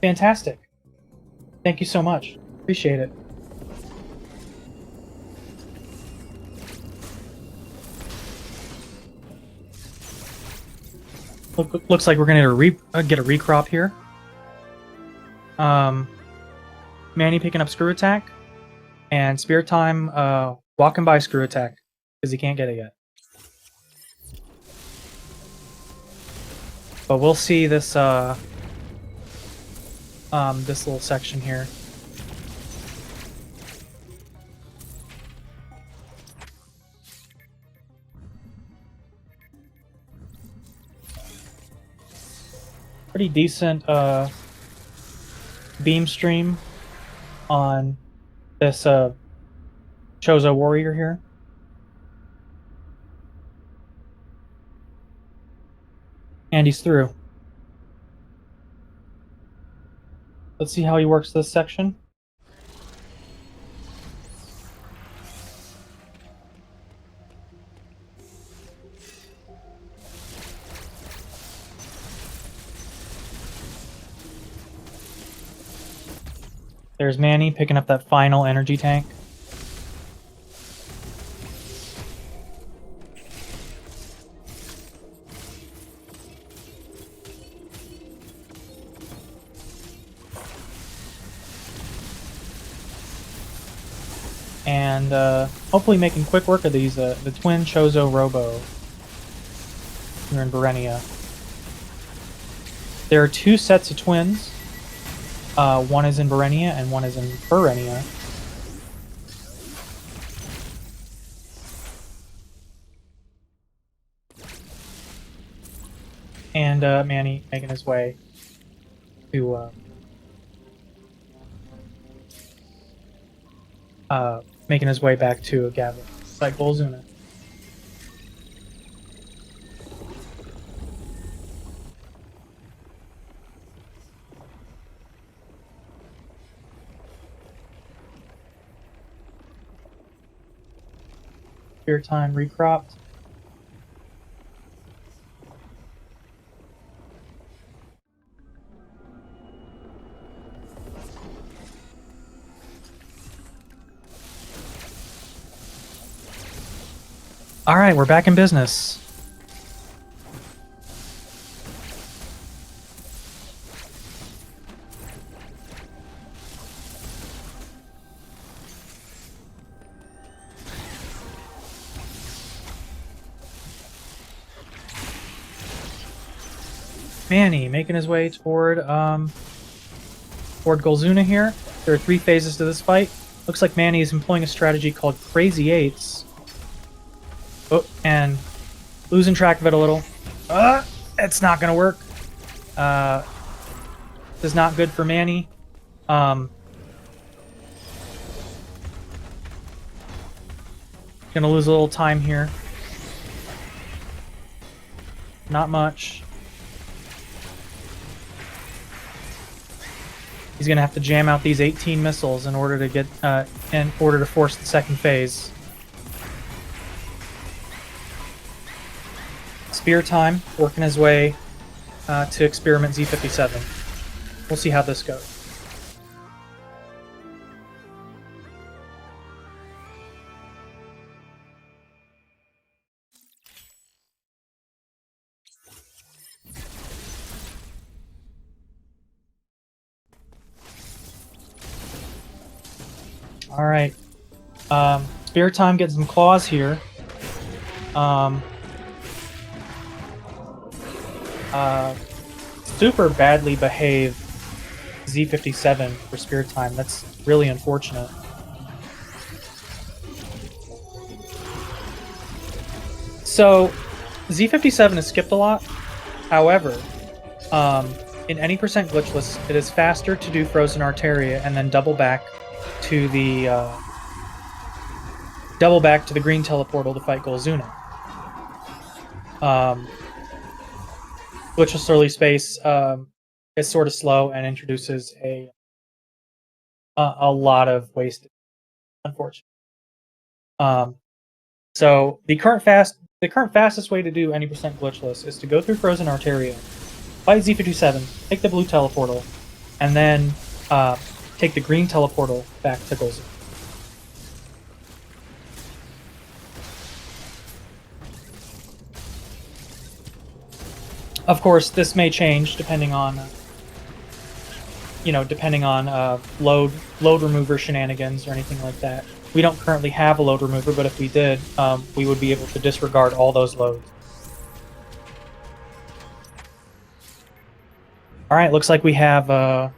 S1: fantastic. Thank you so much. Appreciate it. Looks like we're gonna get a recrop here. Manny picking up screw attack, and spear time walking by screw attack because he can't get it yet. But we'll see this this little section here. Pretty decent beam stream on this Chozo warrior here. And he's through. Let's see how he works this section. There's Manny picking up that final energy tank. And hopefully making quick work of these, the twin Chozo Robo here in Berenia. There are two sets of twins. One is in Berenia and one is in Berenia. And Manny making his way to making his way back to Gavin. Like Golzuna. Spear time recropped. All right, we're back in business. Manny making his way toward Golzuna here. There are 3 phases to this fight. Looks like Manny is employing a strategy called Crazy Eights. Oh, and losing track of it a little. It's not gonna work. This is not good for Manny. Gonna lose a little time here. Not much. He's gonna have to jam out these 18 missiles in order to get in order to force the second phase. Spear time, working his way to experiment Z57. We'll see how this goes. All right. Spear time gets some claws here. Super badly behaved Z57 for spear time. That's really unfortunate. So Z57 is skipped a lot. However, in any percent glitchless, it is faster to do Frozen Arteria and then double back to the green teleportal to fight Golzuna. Glitchless early space is sort of slow and introduces a lot of wasted, unfortunately. So the current fastest way to do any percent glitchless is to go through Frozen Arteria, fight Z57, take the blue teleportal, and then take the green teleportal back to Golzuna. Of course, this may change depending on, load remover shenanigans or anything like that. We don't currently have a load remover, but if we did, we would be able to disregard all those loads. Alright, looks like we have a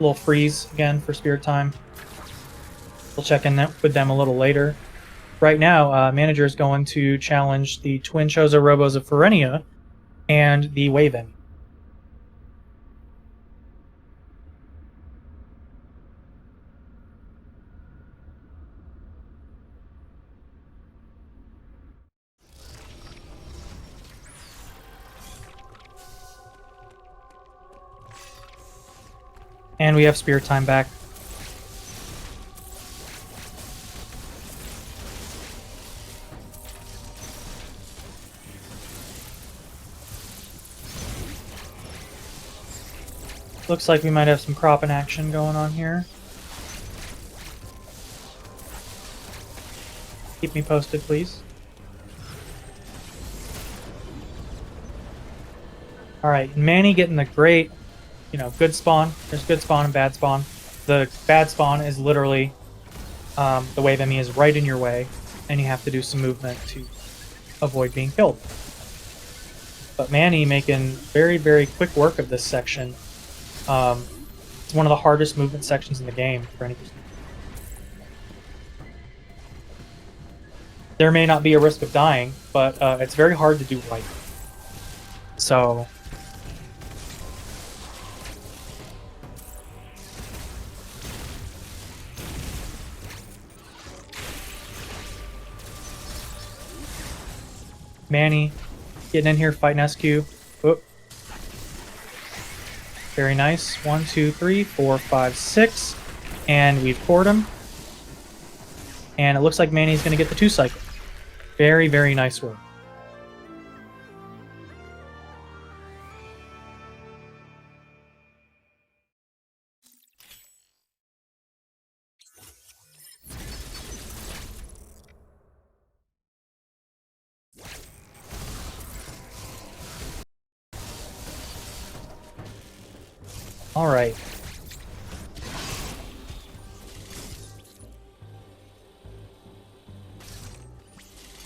S1: little freeze again for Spirit Time. We'll check in with them a little later. Right now, Manijure is going to challenge the Twin Chozo Robos of Ferenia and the Waven. And we have Spirit Time back. Looks like we might have some cropping action going on here. Keep me posted, please. Alright, Manny getting the great, good spawn. There's good spawn and bad spawn. The bad spawn is literally the wave enemy is right in your way, and you have to do some movement to avoid being killed. But Manny making very, very quick work of this section. It's one of the hardest movement sections in the game for any person. There may not be a risk of dying, but it's very hard to do right. So Manny getting in here, fighting SQ. Whoop. Very nice. 1, 2, 3, 4, 5, 6. And we've cored him. And it looks like Manny's going to get the 2 cycle. Very, very nice work. All right.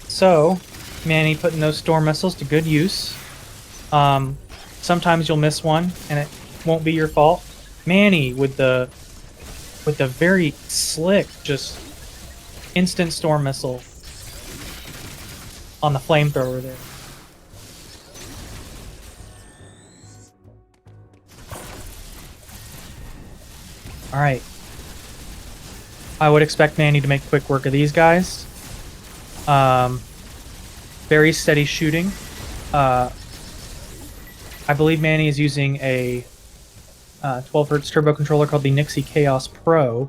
S1: So, Manny putting those storm missiles to good use. Sometimes you'll miss one, and it won't be your fault. Manny with the very slick, just instant storm missile on the flamethrower there. Alright. I would expect Manny to make quick work of these guys. Very steady shooting. I believe Manny is using a 12Hz turbo controller called the Nixie Chaos Pro,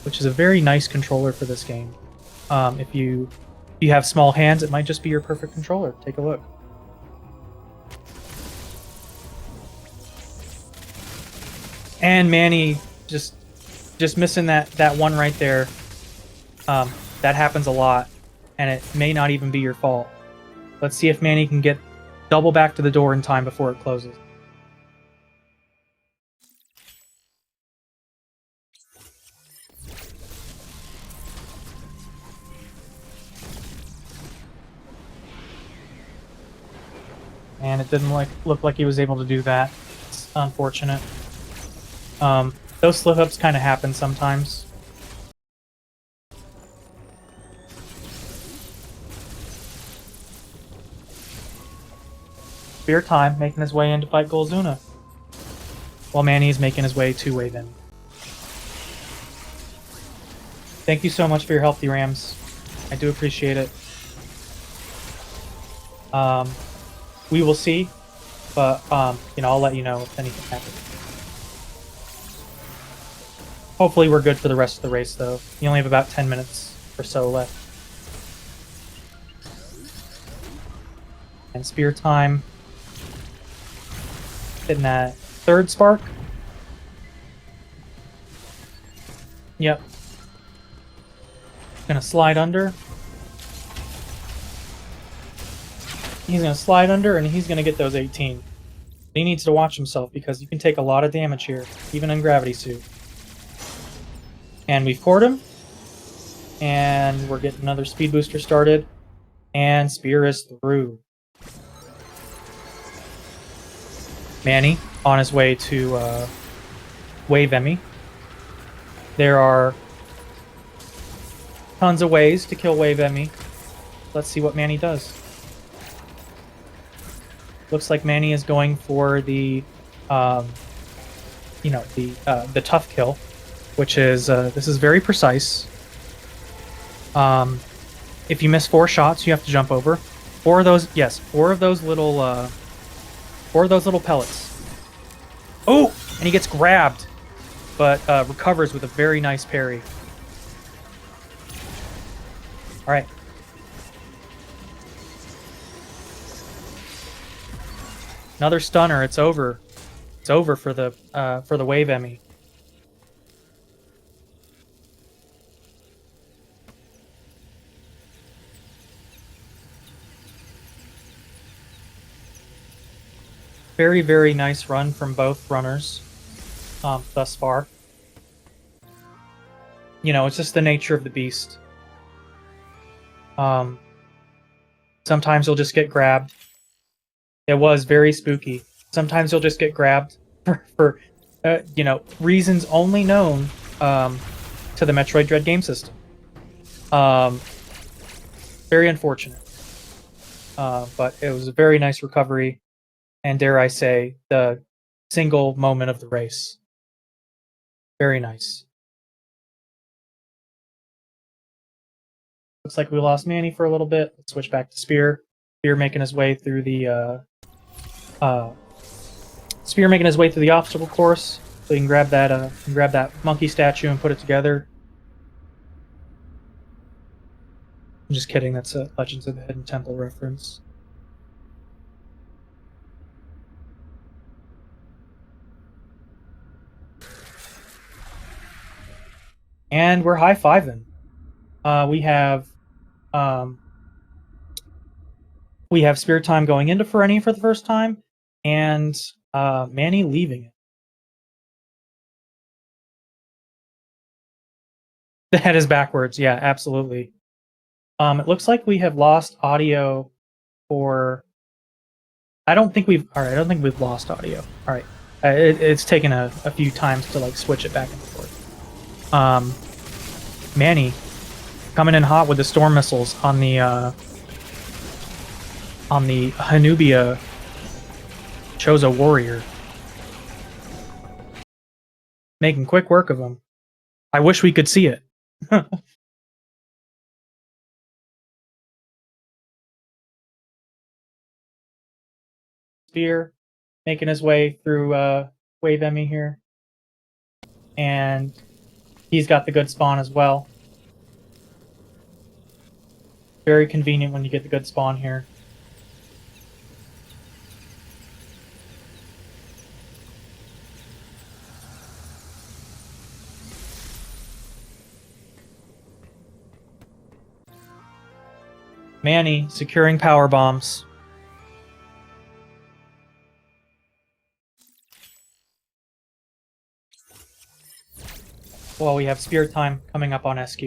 S1: which is a very nice controller for this game. If you have small hands, it might just be your perfect controller. Take a look. And Manny just missing that one right there. That happens a lot, and it may not even be your fault. Let's see if Manny can get double back to the door in time before it closes. And it didn't look like he was able to do that. It's unfortunate. Those slip-ups kind of happen sometimes. Spear Time making his way in to fight Golzuna, while Manny is making his way to Waven. Thank you so much for your help, D-Rams. I do appreciate it. We will see, but I'll let you know if anything happens. Hopefully we're good for the rest of the race, though. You only have about 10 minutes or so left. And Spear Time Hitting that third spark. Yep. Gonna slide under. He's gonna slide under and he's gonna get those 18. He needs to watch himself because you can take a lot of damage here, even in Gravity Suit. And we've cored him. And we're getting another speed booster started. And Spear is through. Manny on his way to Wave Emmy. There are tons of ways to kill Wave Emmy. Let's see what Manny does. Looks like Manny is going for the, the tough kill, which is this is very precise. If you miss 4 shots, you have to jump over. 4 of those little pellets. Oh, and he gets grabbed, but recovers with a very nice parry. All right. Another stunner. It's over. It's over for the Wave Emmy. Very, very nice run from both runners thus far. You know, it's just the nature of the beast. Sometimes you'll just get grabbed. It was very spooky. Sometimes you'll just get grabbed for reasons only known to the Metroid Dread game system. Very unfortunate. But it was a very nice recovery. And dare I say, the single moment of the race. Very nice. Looks like we lost Manny for a little bit. Let's switch back to Spear. Spear making his way through the obstacle course. So you can grab that monkey statue and put it together. I'm just kidding. That's a Legends of the Hidden Temple reference. And we're high-fiving. We have Spear Time going into Fereni for the first time, and Manny leaving it. The head is backwards. Yeah, absolutely. It looks like we have lost audio for... I don't think we've lost audio. All right. It's taken a few times to switch it back and forth. Manny coming in hot with the storm missiles on the Hanubia Chozo warrior. Making quick work of him. I wish we could see it. Spear making his way through Wave Emmy here. And he's got the good spawn as well. Very convenient when you get the good spawn here. Manny securing power bombs. Well, we have Spear Time coming up on SQ.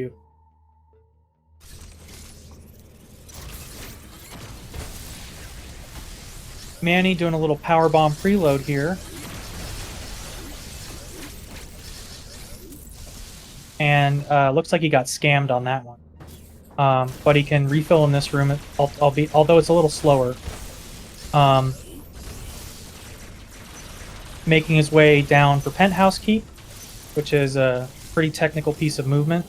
S1: Manny doing a little power bomb preload here. And looks like he got scammed on that one. But he can refill in this room, although it's a little slower. Making his way down for Penthouse Keep, which is a pretty technical piece of movement.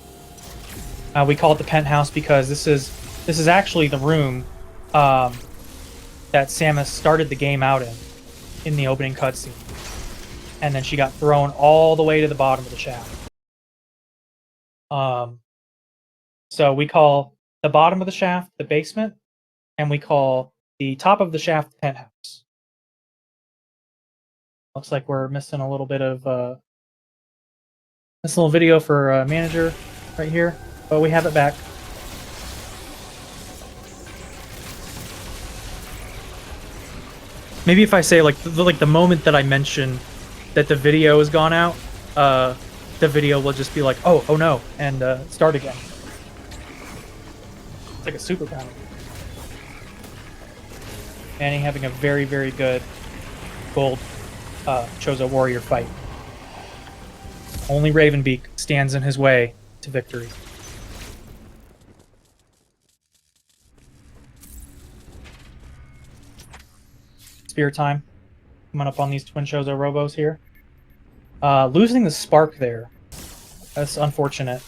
S1: We call it the Penthouse because this is actually the room that Samus started the game out in the opening cutscene. And then she got thrown all the way to the bottom of the shaft. So we call the bottom of the shaft the basement, and we call the top of the shaft the penthouse. Looks like we're missing a little bit of this little video for Manijure right here, but we have it back. Maybe if I say like the moment that I mention that the video has gone out, the video will just be like, oh no, and start again. It's like a superpower. Manny having a very, very good gold Chozo warrior fight. Only Ravenbeak stands in his way to victory. Spear time. Coming up on these twin Chozo Robos here. Losing the spark there. That's unfortunate.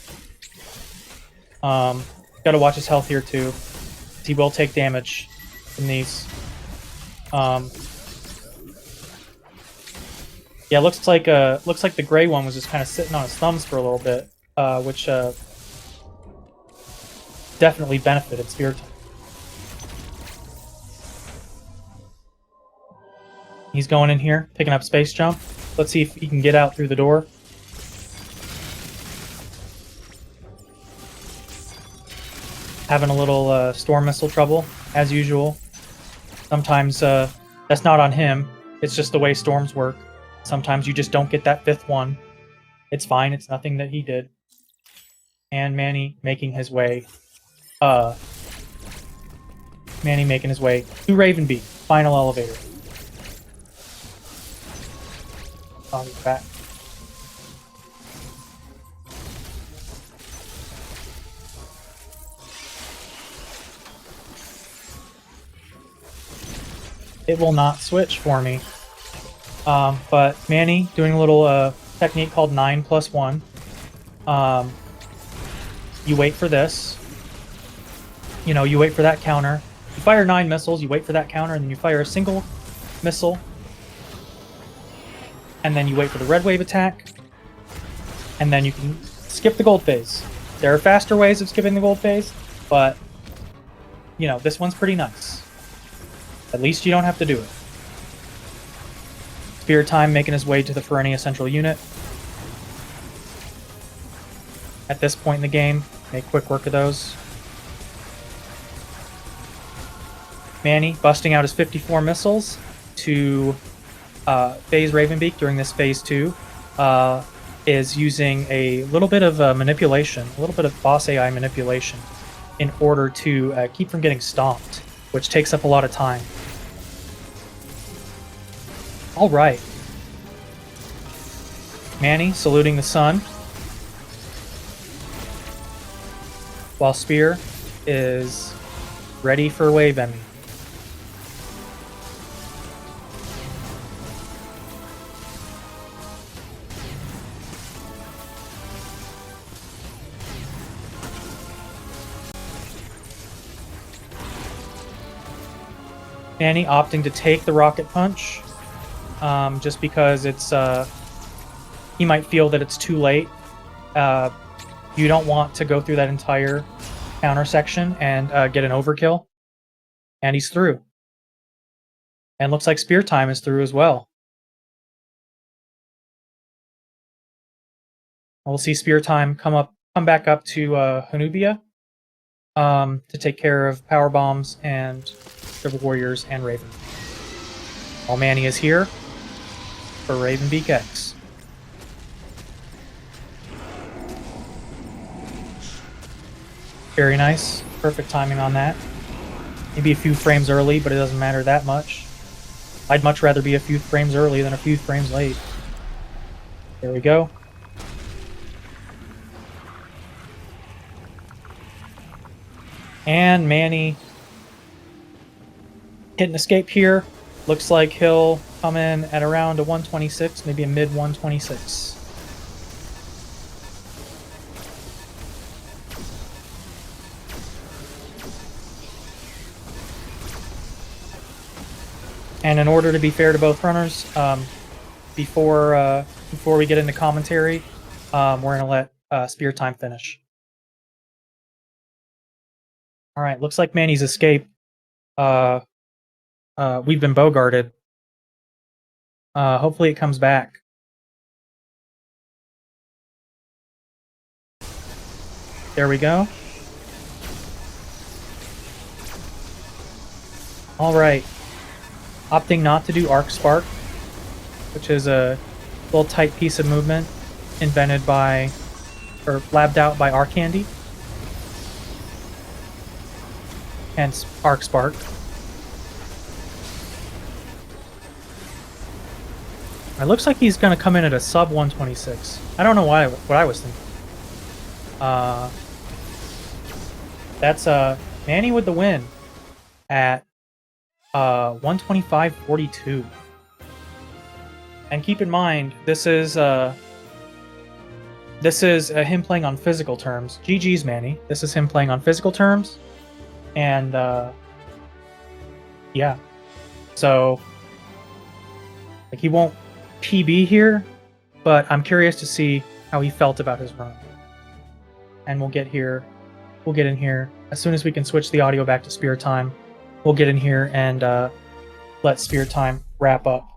S1: Gotta watch his health here too. He will take damage from these. Yeah, looks like the gray one was just kind of sitting on his thumbs for a little bit, which definitely benefited Spear Time. He's going in here, picking up Space Jump. Let's see if he can get out through the door. Having a little Storm Missile trouble, as usual. Sometimes that's not on him. It's just the way storms work. Sometimes you just don't get that fifth one. It's fine. It's nothing that he did. And Manny making his way. Manny making his way to Ravenbeak. Final elevator. I'll get back. It will not switch for me. But Manny doing a little technique called 9+1. You wait for this. You know, you wait for that counter. You fire 9 missiles, you wait for that counter, and then you fire a single missile. And then you wait for the red wave attack. And then you can skip the gold phase. There are faster ways of skipping the gold phase, but, you know, this one's pretty nice. At least you don't have to do it. Spear Time making his way to the Ferenia Central Unit. At this point in the game, make quick work of those. Manny busting out his 54 missiles to phase Ravenbeak during this phase 2 is using a little bit of manipulation, a little bit of boss AI manipulation in order to keep from getting stomped, which takes up a lot of time. All right. Manny saluting the sun, while Spear is ready for wave ending. Manny opting to take the rocket punch, just because it's he might feel that it's too late. You don't want to go through that entire counter section and get an overkill. And he's through. And looks like Spear Time is through as well. We'll see Spear Time come back up to Hanubia to take care of power bombs and the warriors and Raven. While Manny is here for Ravenbeak X. Very nice. Perfect timing on that. Maybe a few frames early, but it doesn't matter that much. I'd much rather be a few frames early than a few frames late. There we go. And Manny hit an escape here. Looks like he'll come in at around a 126, maybe a mid 126. And in order to be fair to both runners, before we get into commentary, we're gonna let Spear Time finish. All right, looks like Manny's escape. We've been bogarted. Hopefully it comes back. There we go. Alright. Opting not to do Arc Spark, which is a little tight piece of movement invented by, or labbed out by Arcandy. Hence, Arc Spark. It looks like he's going to come in at a sub 126. I don't know what I was thinking. That's Manny with the win at 125.42. And keep in mind, this is him playing on physical terms. GG's Manny. This is him playing on physical terms. And yeah. So like he won't PB here, but I'm curious to see how he felt about his run. And we'll get in here as soon as we can switch the audio back to Spear Time. We'll get in here and let Spear Time wrap up.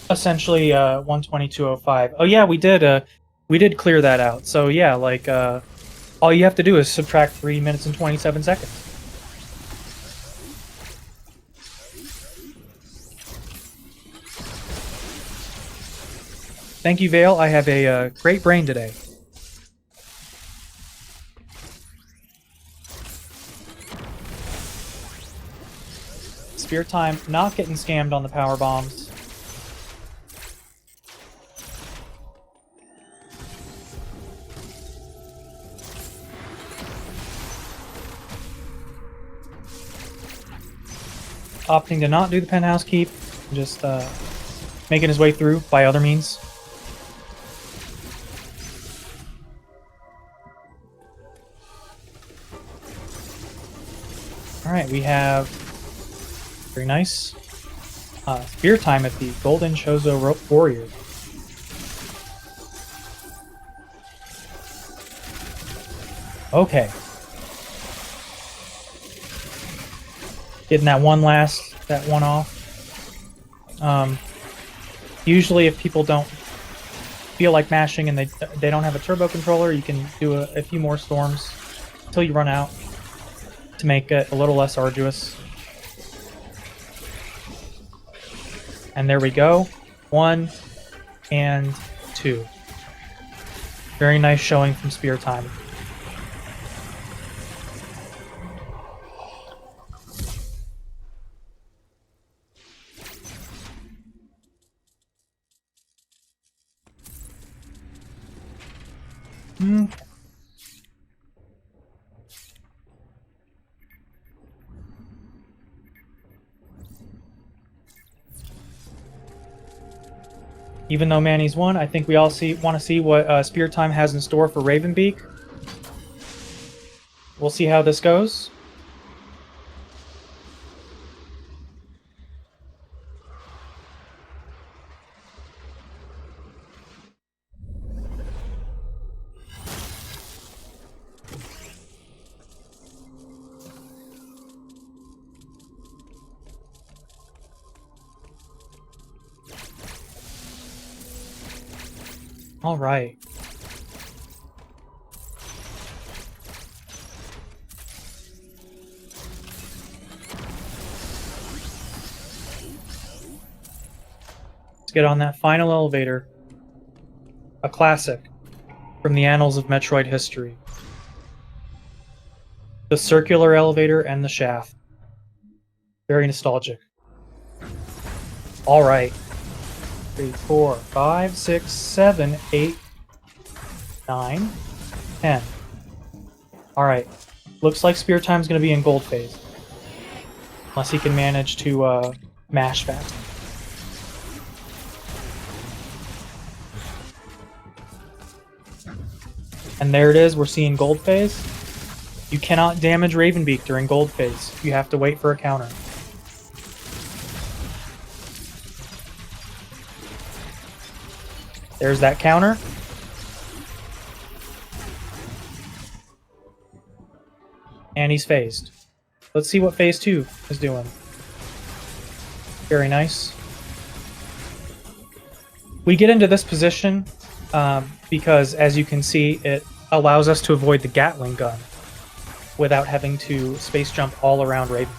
S1: Essentially 122.05. Oh yeah, we did clear that out. So yeah, like all you have to do is subtract 3 minutes and 27 seconds. Thank you, Vale. I have a great brain today. Spear Time not getting scammed on the power bombs. Opting to not do the penthouse keep, just making his way through by other means. Alright, we have very nice Spear Time at the Golden Chozo Rope Warrior. Okay. Getting that one off. Usually if people don't feel like mashing and they don't have a turbo controller, you can do a few more storms until you run out to make it a little less arduous. And there we go. 1 and 2. Very nice showing from Spear Time. Even though Manny's won, I think we all want to see what Spear Time has in store for Ravenbeak. We'll see how this goes. All right. Let's get on that final elevator. A classic from the annals of Metroid history. The circular elevator and the shaft. Very nostalgic. All right. 3, 4, 5, 6, 7, 8, 9, 10. Alright. Looks like Spear Time's going to be in gold phase. Unless he can manage to mash fast. And there it is, we're seeing gold phase. You cannot damage Ravenbeak during gold phase. You have to wait for a counter. There's that counter. And he's phased. Let's see what phase 2 is doing. Very nice. We get into this position because, as you can see, it allows us to avoid the Gatling gun without having to space jump all around Raven.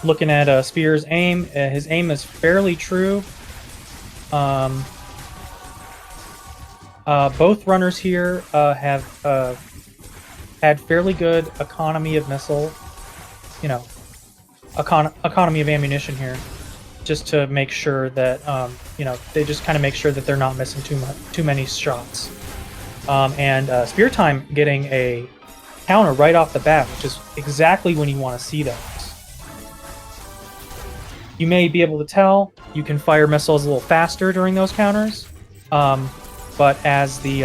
S1: Looking at Spear's aim, his aim is fairly true. Both runners here have had fairly good economy of missile, economy of ammunition here, just to make sure that they just kind of make sure that they're not missing too many shots. And Speartime getting a counter right off the bat, which is exactly when you want to see those. You may be able to tell you can fire missiles a little faster during those counters, but as the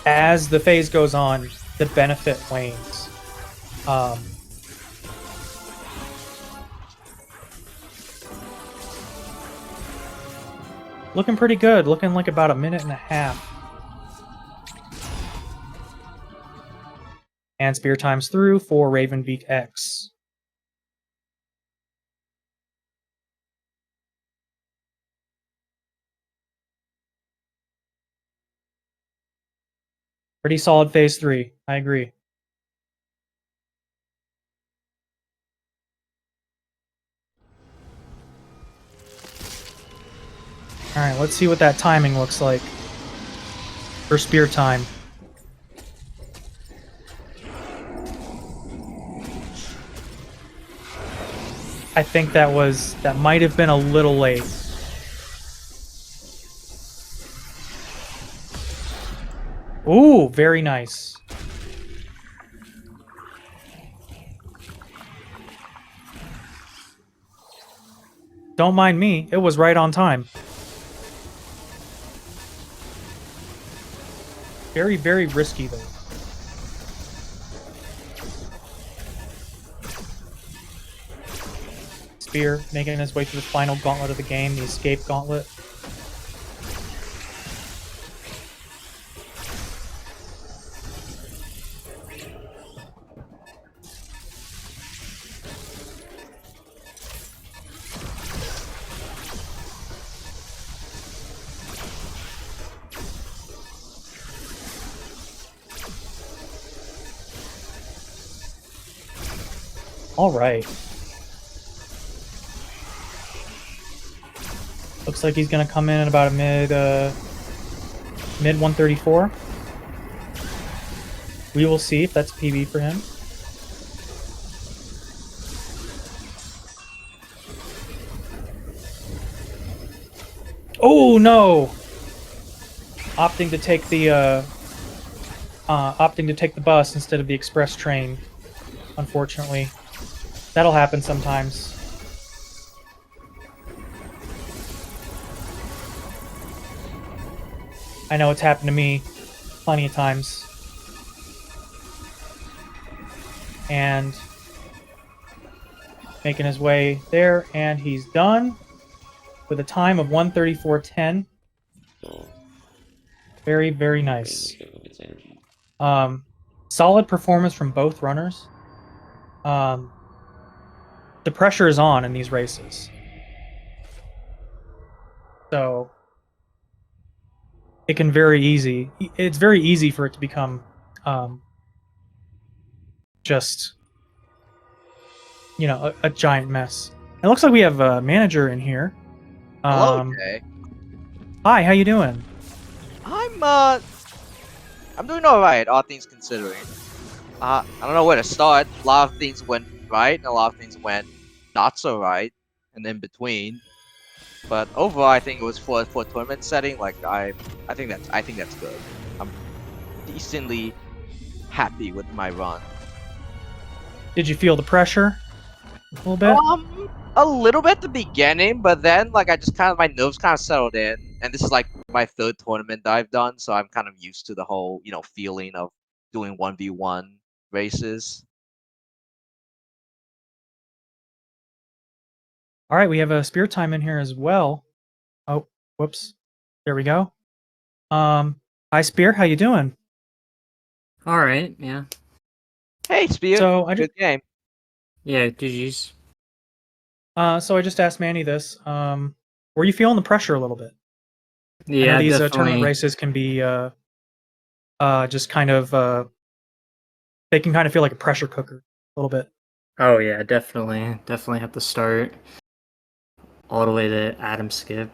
S1: as the phase goes on, the benefit wanes. Looking pretty good. Looking like about a minute and a half. And Spear time's through for Ravenbeak X. Pretty solid phase 3. I agree. Alright, let's see what that timing looks like for Spear time. I think that might have been a little late. Ooh, very nice. Don't mind me, it was right on time. Very, very risky though. Spear making his way through the final gauntlet of the game, the escape gauntlet. All right. Looks like he's gonna come in at about a mid 134. We will see if that's PB for him. Oh no! Opting to take the bus instead of the express train. Unfortunately, that'll happen sometimes. I know it's happened to me plenty of times. And making his way there, and he's done with a time of 1:34.10. Very, very nice. Solid performance from both runners. The pressure is on in these races. So it can it's very easy for it to become just a giant mess. It looks like we have a manager in here.
S2: Hello, Jay.
S1: Hi, how you doing?
S2: I'm doing alright, all things considering. I don't know where to start. A lot of things went right, and a lot of things went not so right, and in between. But overall, I think it was for a tournament setting. Like I think that's good. I'm decently happy with my run.
S1: Did you feel the pressure a little bit?
S2: A little bit at the beginning, but then like I just kind of my nerves kind of settled in, and this is like my third tournament that I've done, so I'm kind of used to the whole feeling of doing 1v1 races.
S1: All right, we have a spear time in here as well. Oh, whoops. There we go. Hi Spear, how you doing?
S3: All right, yeah.
S2: Hey, Spear,
S1: So I just
S2: good game.
S3: Yeah, GG's.
S1: I just asked Manny this. Were you feeling the pressure a little bit? I know
S3: Yeah,
S1: these tournament
S3: definitely.
S1: races can be just kind of they can kind of feel like a pressure cooker a little bit.
S3: Oh yeah, definitely. Definitely have to start all the way to Adam skip.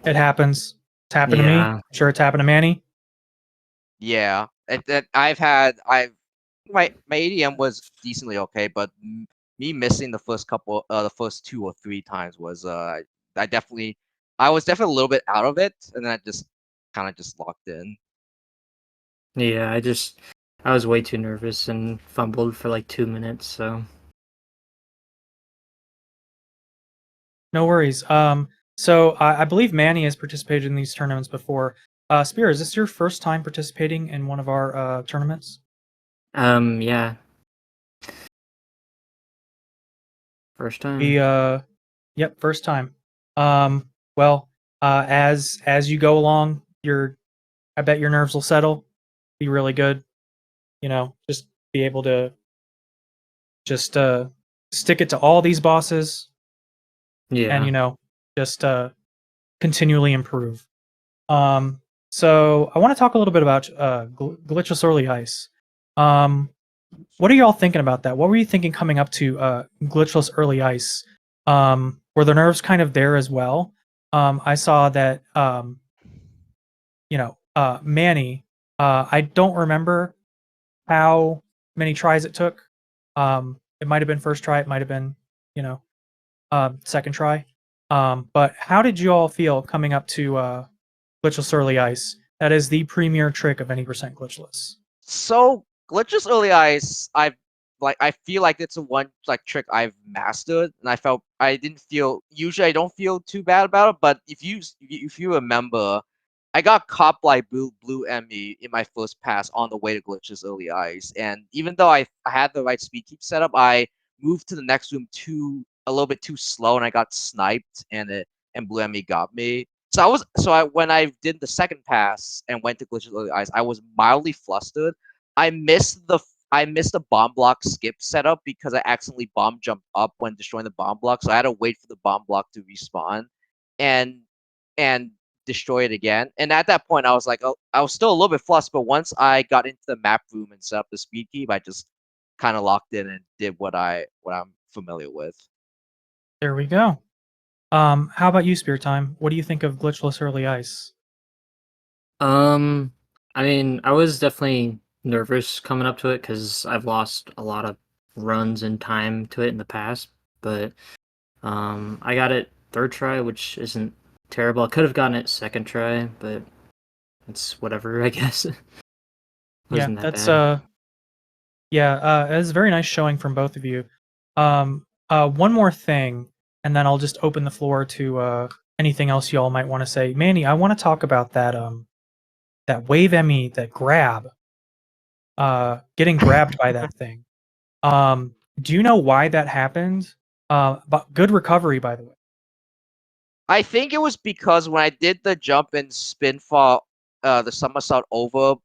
S1: It happens. It's happened to me.
S3: Yeah.
S1: I'm sure it's happened to Manny.
S2: Yeah, I've my ADM was decently okay, but me missing the first 2 or 3 times was I was definitely a little bit out of it, and then I just kind of just locked in.
S3: Yeah, I was way too nervous and fumbled for like 2 minutes, so
S1: No worries. So I believe Manny has participated in these tournaments before. Spear, is this your first time participating in one of our tournaments?
S3: yeah. First time.
S1: We yep, first time. Well, as you go along, I bet your nerves will settle. Be really good. Just be able to just stick it to all these bosses, and
S3: Yeah.
S1: just continually improve. Um, so I want to talk a little bit about glitchless early ice. Um, what are y'all thinking about that? What were you thinking coming up to glitchless early ice? Were the nerves kind of there as well? I saw that Manny. I don't remember how many tries it took. It might have been first try. It might have been you know second try. But how did you all feel coming up to glitchless early ice? That is the premier trick of any percent glitchless.
S2: So glitches early ice, I feel like it's a one like trick I've mastered, and I didn't feel usually I don't feel too bad about it, but if you remember, I got caught by blue Emmy in my first pass on the way to glitches early ice, and even though I had the right speed keep set up, I moved to the next room a little bit too slow, and I got sniped, and blue Emmy got me. When I did the second pass and went to glitches early ice, I was mildly flustered. I missed the I missed the bomb block skip setup because I accidentally bomb jumped up when destroying the bomb block, so I had to wait for the bomb block to respawn, and and destroy it again. And at that point, I was like, oh, I was still a little bit flustered, but once I got into the map room and set up the speed keep, I just kind of locked in and did what I'm familiar with.
S1: There we go. How about you, Spear Time? What do you think of glitchless early ice?
S3: Um, I mean, I was definitely nervous coming up to it because I've lost a lot of runs and time to it in the past, but I got it third try, which isn't terrible. I could have gotten it second try, but it's whatever, I guess.
S1: Yeah,
S3: Wasn't that
S1: that's
S3: bad.
S1: it's a very nice showing from both of you. One more thing, and then I'll just open the floor to anything else y'all might want to say. Manny, I want to talk about that wave Emmy, that grab, getting grabbed by that thing. Do you know why that happened? But good recovery, by the way.
S2: I think it was because when I did the jump and spin for the somersault over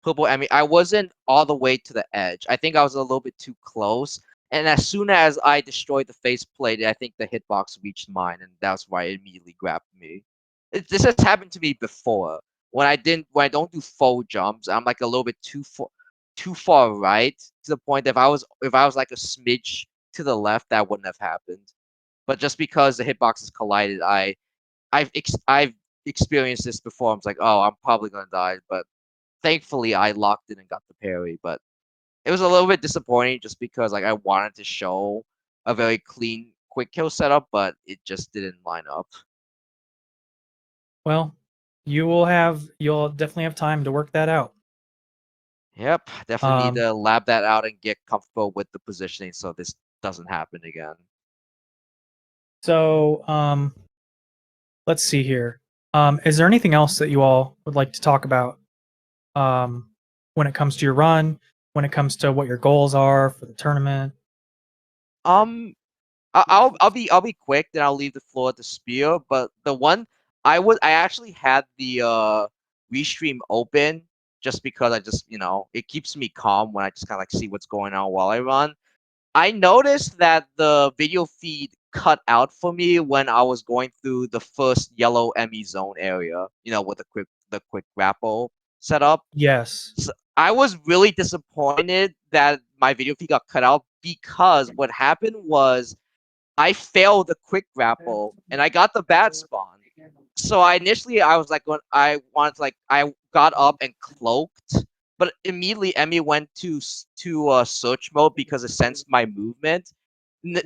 S2: Purple Emmy, I wasn't all the way to the edge. I think I was a little bit too close. And as soon as I destroyed the faceplate, I think the hitbox reached mine, and that's why it immediately grabbed me. This has happened to me before. When I don't do full jumps, I'm like a little bit too far right to the point that if I was like a smidge to the left, that wouldn't have happened. But just because the hitboxes collided, I've experienced this before. I'm like, oh, I'm probably gonna die, but thankfully I locked in and got the parry. But it was a little bit disappointing just because like I wanted to show a very clean quick kill setup, but it just didn't line up.
S1: Well, you'll definitely have time to work that out.
S2: Yep, definitely need
S1: Um,
S2: to lab that out and get comfortable with the positioning so this doesn't happen again.
S1: so let's see here. Is there anything else that you all would like to talk about when it comes to your run, when it comes to what your goals are for the tournament?
S2: I'll be quick, then I'll leave the floor to Spear. But the one I actually had the restream open just because I just it keeps me calm when I just kind of like see what's going on while I run. I noticed that the video feed cut out for me when I was going through the first yellow Emmy zone area, with the quick grapple setup.
S1: Yes.
S2: So I was really disappointed that my video feed got cut out because what happened was I failed the quick grapple and I got the bad spawn. So I was like, when I wanted to I got up and cloaked, but immediately Emmy went to search mode because it sensed my movement.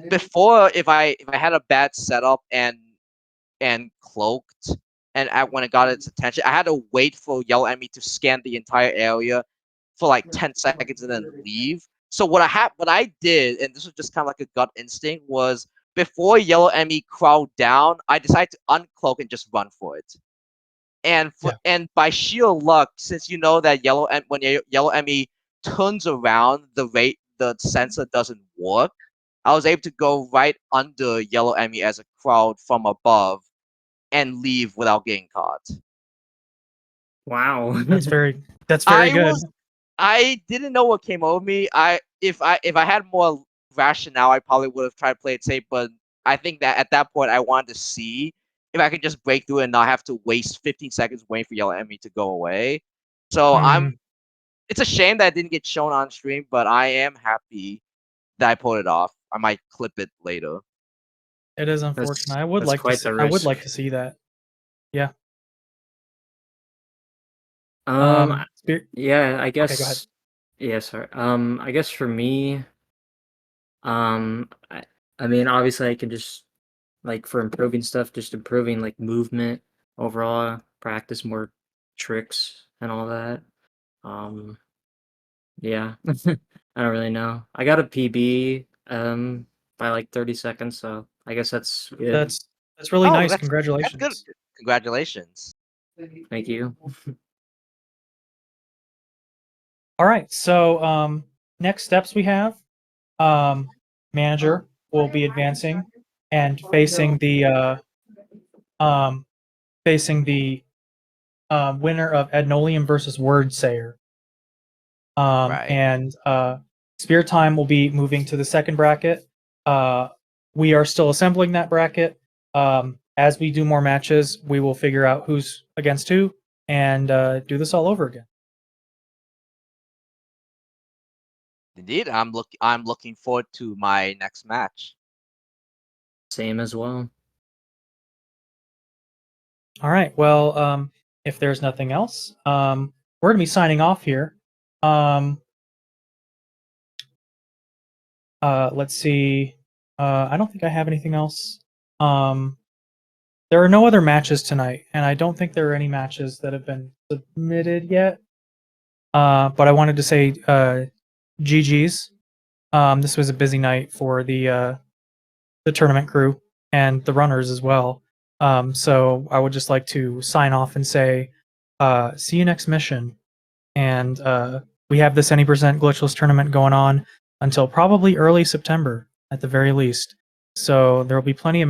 S2: Before, if I had a bad setup and cloaked, and when it got its attention, I had to wait for yellow Emmy to scan the entire area for like 10 seconds and then leave. So what I did, and this was just kind of like a gut instinct, was before yellow Emmy crawled down, I decided to uncloak and just run for it. And by sheer luck, since you know that when yellow Emmy turns around, the sensor doesn't work. I was able to go right under yellow Emmy as a crowd from above and leave without getting caught.
S3: Wow.
S1: That's very good.
S2: I didn't know what came over me. If I had more rationale, I probably would have tried to play it safe. But I think that at that point, I wanted to see if I could just break through and not have to waste 15 seconds waiting for yellow Emmy to go away. So
S1: Mhm.
S2: It's a shame that it didn't get shown on stream, but I am happy that I pulled it off. I might clip it later.
S1: It is unfortunate.
S3: That's quite the
S1: I would
S3: risk.
S1: like to see that. Yeah.
S3: Yeah, I
S1: Okay, go ahead.
S3: guess. Yeah, sorry. I guess for me, I mean, obviously, I can just like for improving stuff, just improving like movement overall, practice more tricks and all that. Yeah, I don't really know. I got a PB by like 30 seconds, so I guess that's good.
S1: That's really
S2: Oh,
S1: nice.
S2: that's good.
S1: Congratulations.
S2: Congratulations.
S3: Thank you.
S1: All right. So next steps we have Manager will be advancing and facing the winner of Adnolium versus Wordsayer.
S2: Right.
S1: And Spear Time will be moving to the second bracket. We are still assembling that bracket. As we do more matches, we will figure out who's against who and do this all over again.
S2: Indeed, I'm looking forward to my next match.
S3: Same as well.
S1: All right. Well, if there's nothing else, we're going to be signing off here. Let's see. I don't think I have anything else. There are no other matches tonight, and I don't think there are any matches that have been submitted yet. But I wanted to say GG's. This was a busy night for the tournament crew and the runners as well. So I would just like to sign off and say, see you next mission. And we have this any percent glitchless tournament going on until probably early September at the very least. So there will be plenty of